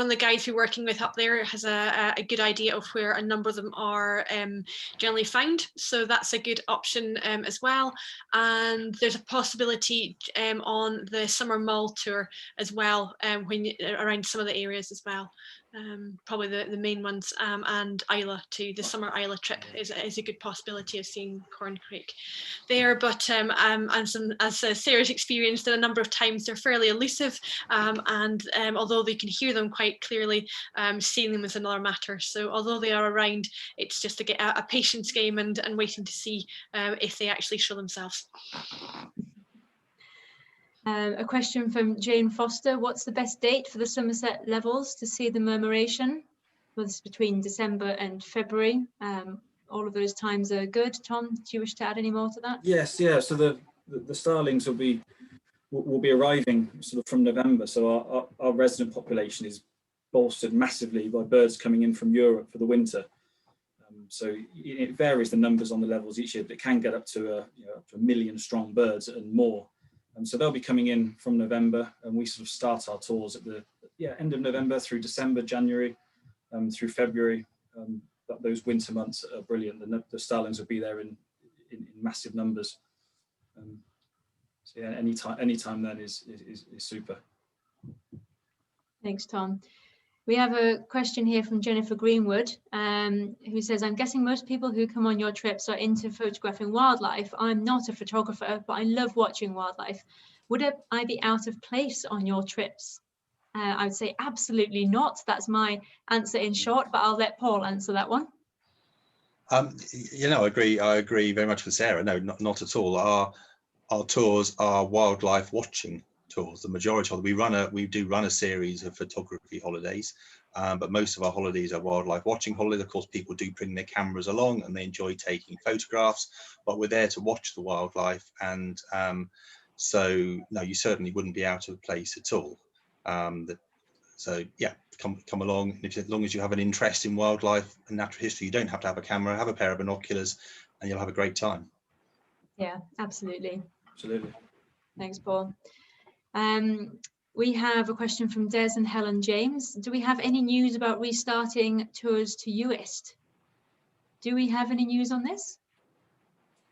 of the guys we're working with up there, has a good idea of where a number of them are generally found, so that's a good option as well. And there's a possibility on the summer mull tour as well, around some of the areas as well. Probably the main ones, and Isla too. The summer Isla trip is a good possibility of seeing corncrake there. But as Sarah's experienced a number of times, they're fairly elusive, and although they can hear them quite clearly, seeing them is another matter. So although they are around, it's just a patience game and waiting to see if they actually show themselves. A question from Jane Foster. What's the best date for the Somerset Levels to see the murmuration? Well, this is between December and February. All of those times are good. Tom, do you wish to add any more to that? Yes, yeah. So the starlings will be arriving sort of from November. So our resident population is bolstered massively by birds coming in from Europe for the winter. So it varies the numbers on the levels each year, but it can get up to up to 1 million strong birds and more. So they'll be coming in from November, and we sort of start our tours at the end of November through December, January, through February. those winter months are brilliant. The starlings will be there in massive numbers. So yeah, anytime then is super. Thanks, Tom. We have a question here from Jennifer Greenwood, who says, I'm guessing most people who come on your trips are into photographing wildlife. I'm not a photographer, but I love watching wildlife. Would I be out of place on your trips? I would say absolutely not. That's my answer in short, but I'll let Paul answer that one. You know, I agree very much with Sarah. No, not at all. Our tours are wildlife watching tours. The majority of them, we do run a series of photography holidays, but most of our holidays are wildlife watching holidays. Of course, people do bring their cameras along and they enjoy taking photographs, but we're there to watch the wildlife, and so no, you certainly wouldn't be out of place at all. So yeah, come along, and as long as you have an interest in wildlife and natural history, you don't have to have a camera, have a pair of binoculars, and you'll have a great time. Yeah, absolutely. Absolutely. Thanks, Paul. We have a question from Des and Helen James. Do we have any news about restarting tours to Uist? Do we have any news on this?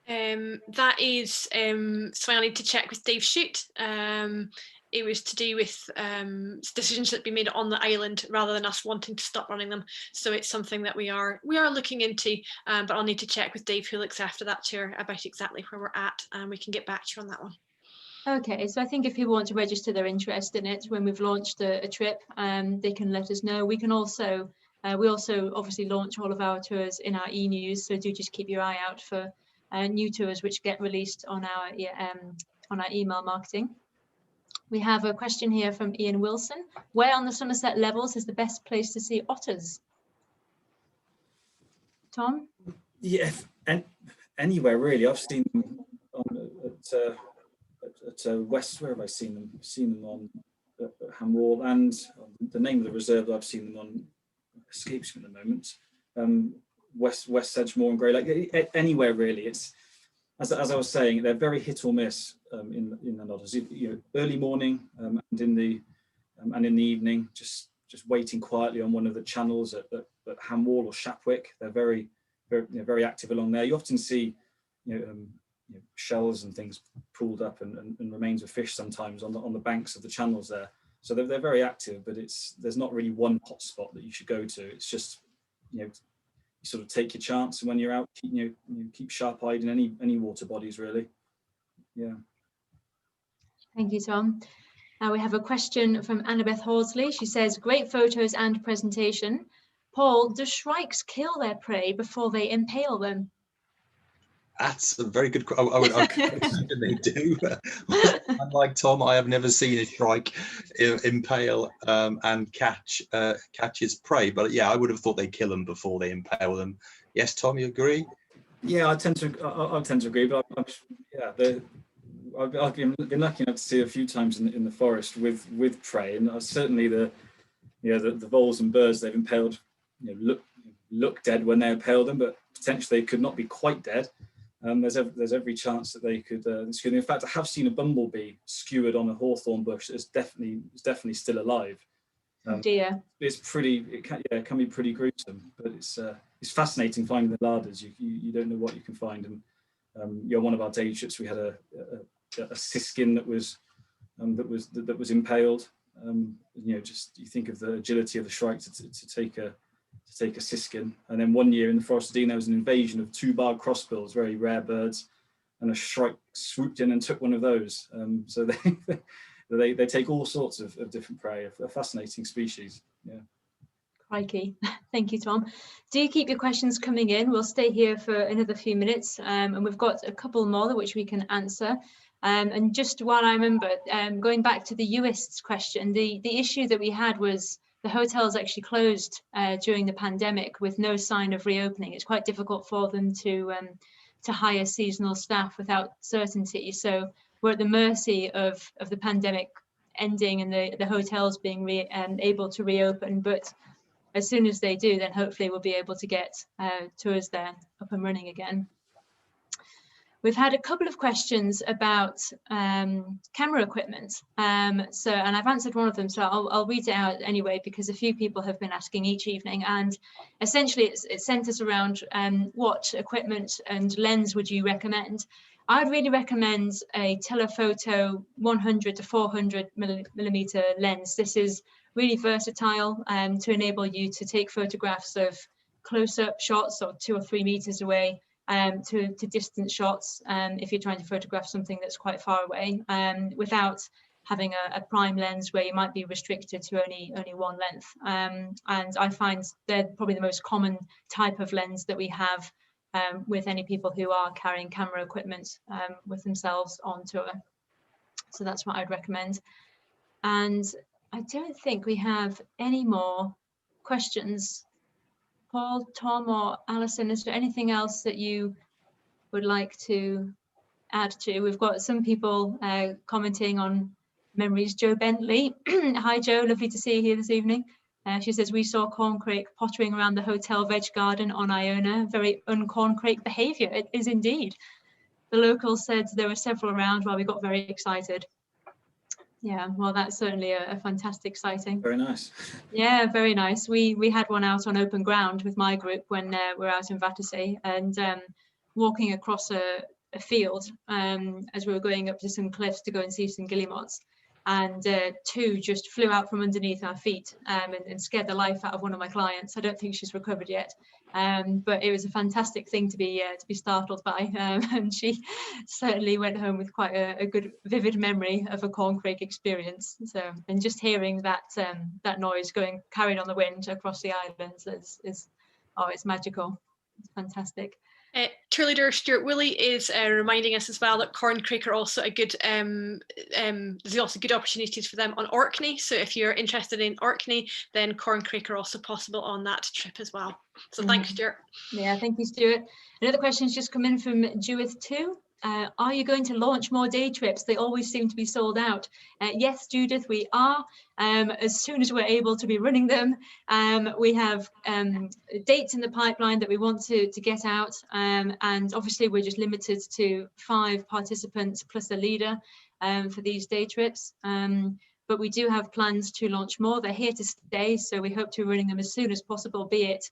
That is something I need to check with Dave Shute. It was to do with decisions that be made on the island rather than us wanting to stop running them. So it's something that we are looking into, but I'll need to check with Dave, who looks after that tour, about exactly where we're at, and we can get back to you on that one. Okay, so I think if people want to register their interest in it when we've launched a trip, they can let us know. We can also, we also obviously launch all of our tours in our e-news, so do just keep your eye out for new tours which get released on our email marketing. We have a question here from Ian Wilson. Where on the Somerset levels is the best place to see otters? Tom? Yeah, anywhere really. I've seen them at West. Where have I seen them? I've seen them on at Ham Wall, and the name of the reserve that I've seen them on escapes me at the moment. West Sedgemoor and Grey Lake. Anywhere really. It's as I was saying, they're very hit or miss in the otters. You know, early morning and in the evening, just waiting quietly on one of the channels at Ham Wall or Shapwick. They're very active along there. You often see shells and things pulled up and remains of fish sometimes on the banks of the channels there. So they're very active, but there's not really one hot spot that you should go to. It's just you sort of take your chance, and when you're out, keep sharp-eyed in any water bodies really. Yeah. Thank you, Tom. Now we have a question from Annabeth Horsley. She says, great photos and presentation. Paul, do shrikes kill their prey before they impale them? That's a very good question. I would imagine they do. Unlike Tom, I have never seen a shrike impale and catch its prey. But yeah, I would have thought they kill them before they impale them. Yes, Tom, you agree? Yeah, I tend to agree. But I've been lucky enough to see a few times in the forest with prey, and certainly the voles and birds they've impaled look dead when they impale them, but potentially they could not be quite dead. There's every chance that they could. In fact, I have seen a bumblebee skewered on a hawthorn bush that's definitely still alive. Dear. It's pretty. It can be pretty gruesome, but it's fascinating finding the larders. You don't know what you can find. And one of our day trips, we had a siskin that was impaled. Just you think of the agility of the shrike to take a siskin. And then one year in the Forest of Dean, there was an invasion of two-barred crossbills, very rare birds, and a shrike swooped in and took one of those. So they take all sorts of different prey. A fascinating species. Yeah. Crikey. Thank you, Tom. Do keep your questions coming in. We'll stay here for another few minutes, and we've got a couple more which we can answer. And just while I remember, going back to the Uist question, the issue that we had was the hotels actually closed during the pandemic with no sign of reopening. It's quite difficult for them to hire seasonal staff without certainty. So we're at the mercy of the pandemic ending and the hotels being able to reopen. But as soon as they do, then hopefully we'll be able to get tours there up and running again. We've had a couple of questions about camera equipment. And I've answered one of them, so I'll read it out anyway, because a few people have been asking each evening. And essentially it centers around what equipment and lens would you recommend? I'd really recommend a telephoto 100 to 400 millimeter lens. This is really versatile to enable you to take photographs of close-up shots or 2 or 3 meters away, to distant shots if you're trying to photograph something that's quite far away, without having a prime lens where you might be restricted to only one length. And I find they're probably the most common type of lens that we have with any people who are carrying camera equipment with themselves on tour. So that's what I'd recommend. And I don't think we have any more questions. Paul, Tom, or Alison, is there anything else that you would like to add to? We've got some people commenting on memories. Joe Bentley. Hi, Joe. Lovely to see you here this evening. She says, we saw corncrake pottering around the hotel veg garden on Iona. Very un-corncrake behaviour. It is indeed. The locals said there were several around while we got very excited. Yeah, well, that's certainly a fantastic sighting. Very nice. Yeah, very nice. We had one out on open ground with my group when we're out in Battersea, and walking across a field as we were going up to some cliffs to go and see some guillemots. And 2 just flew out from underneath our feet and scared the life out of one of my clients. I don't think she's recovered yet, but it was a fantastic thing to be startled by, and she certainly went home with quite a good, vivid memory of a corncrake experience. So, and just hearing that that noise carried on the wind across the islands is it's magical. It's fantastic. Cheerleader Stuart Woolley is reminding us as well that corncrake are also a good, there's also good opportunities for them on Orkney. So if you're interested in Orkney, then corncrake are also possible on that trip as well. So thanks, Stuart. Yeah, thank you, Stuart. Another question's just come in from Judith too. Are you going to launch more day trips? They always seem to be sold out. Yes, Judith, we are. As soon as we're able to be running them, we have dates in the pipeline that we want to get out. And obviously we're just limited to 5 participants plus a leader for these day trips. But we do have plans to launch more. They're here to stay, so we hope to be running them as soon as possible, be it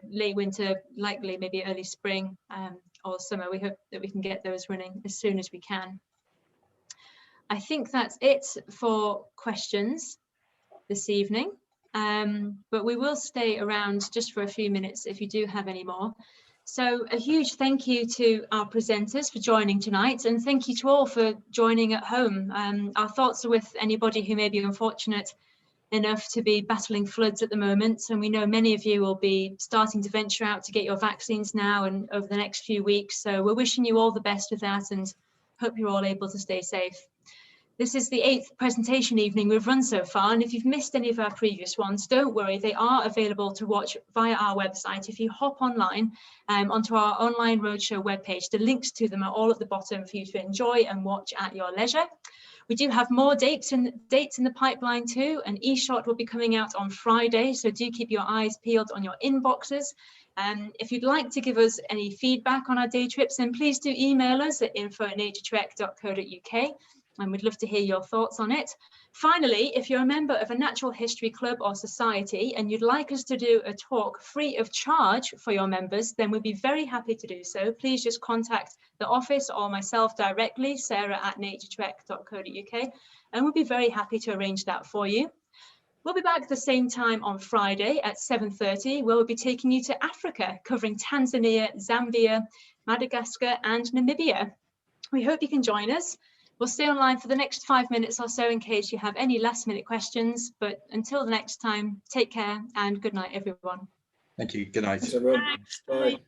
late winter, likely maybe early spring or summer. We hope that we can get those running as soon as we can. I think that's it for questions this evening, but we will stay around just for a few minutes if you do have any more. So a huge thank you to our presenters for joining tonight, and thank you to all for joining at home. Our thoughts are with anybody who may be unfortunate enough to be battling floods at the moment, and we know many of you will be starting to venture out to get your vaccines now and over the next few weeks. So we're wishing you all the best with that and hope you're all able to stay safe. This is the 8th presentation evening we've run so far, and if you've missed any of our previous ones, don't worry, they are available to watch via our website. If you hop online onto our online Roadshow webpage, the links to them are all at the bottom for you to enjoy and watch at your leisure. We do have more dates in the pipeline too. An e-shot will be coming out on Friday, so do keep your eyes peeled on your inboxes. If you'd like to give us any feedback on our day trips, then please do email us at info@naturetrek.co.uk, and we'd love to hear your thoughts on it. Finally, if you're a member of a natural history club or society and you'd like us to do a talk free of charge for your members, then we'd be very happy to do so. Please just contact the office or myself directly, sarah@naturetrek.co.uk, and we'll be very happy to arrange that for you. We'll be back at the same time on Friday at 7:30, where we'll be taking you to Africa, covering Tanzania, Zambia, Madagascar, and Namibia. We hope you can join us. We'll stay online for the next 5 minutes or so in case you have any last-minute questions. But until the next time, take care and good night, everyone. Thank you. Good night. Thanks, everyone. Bye.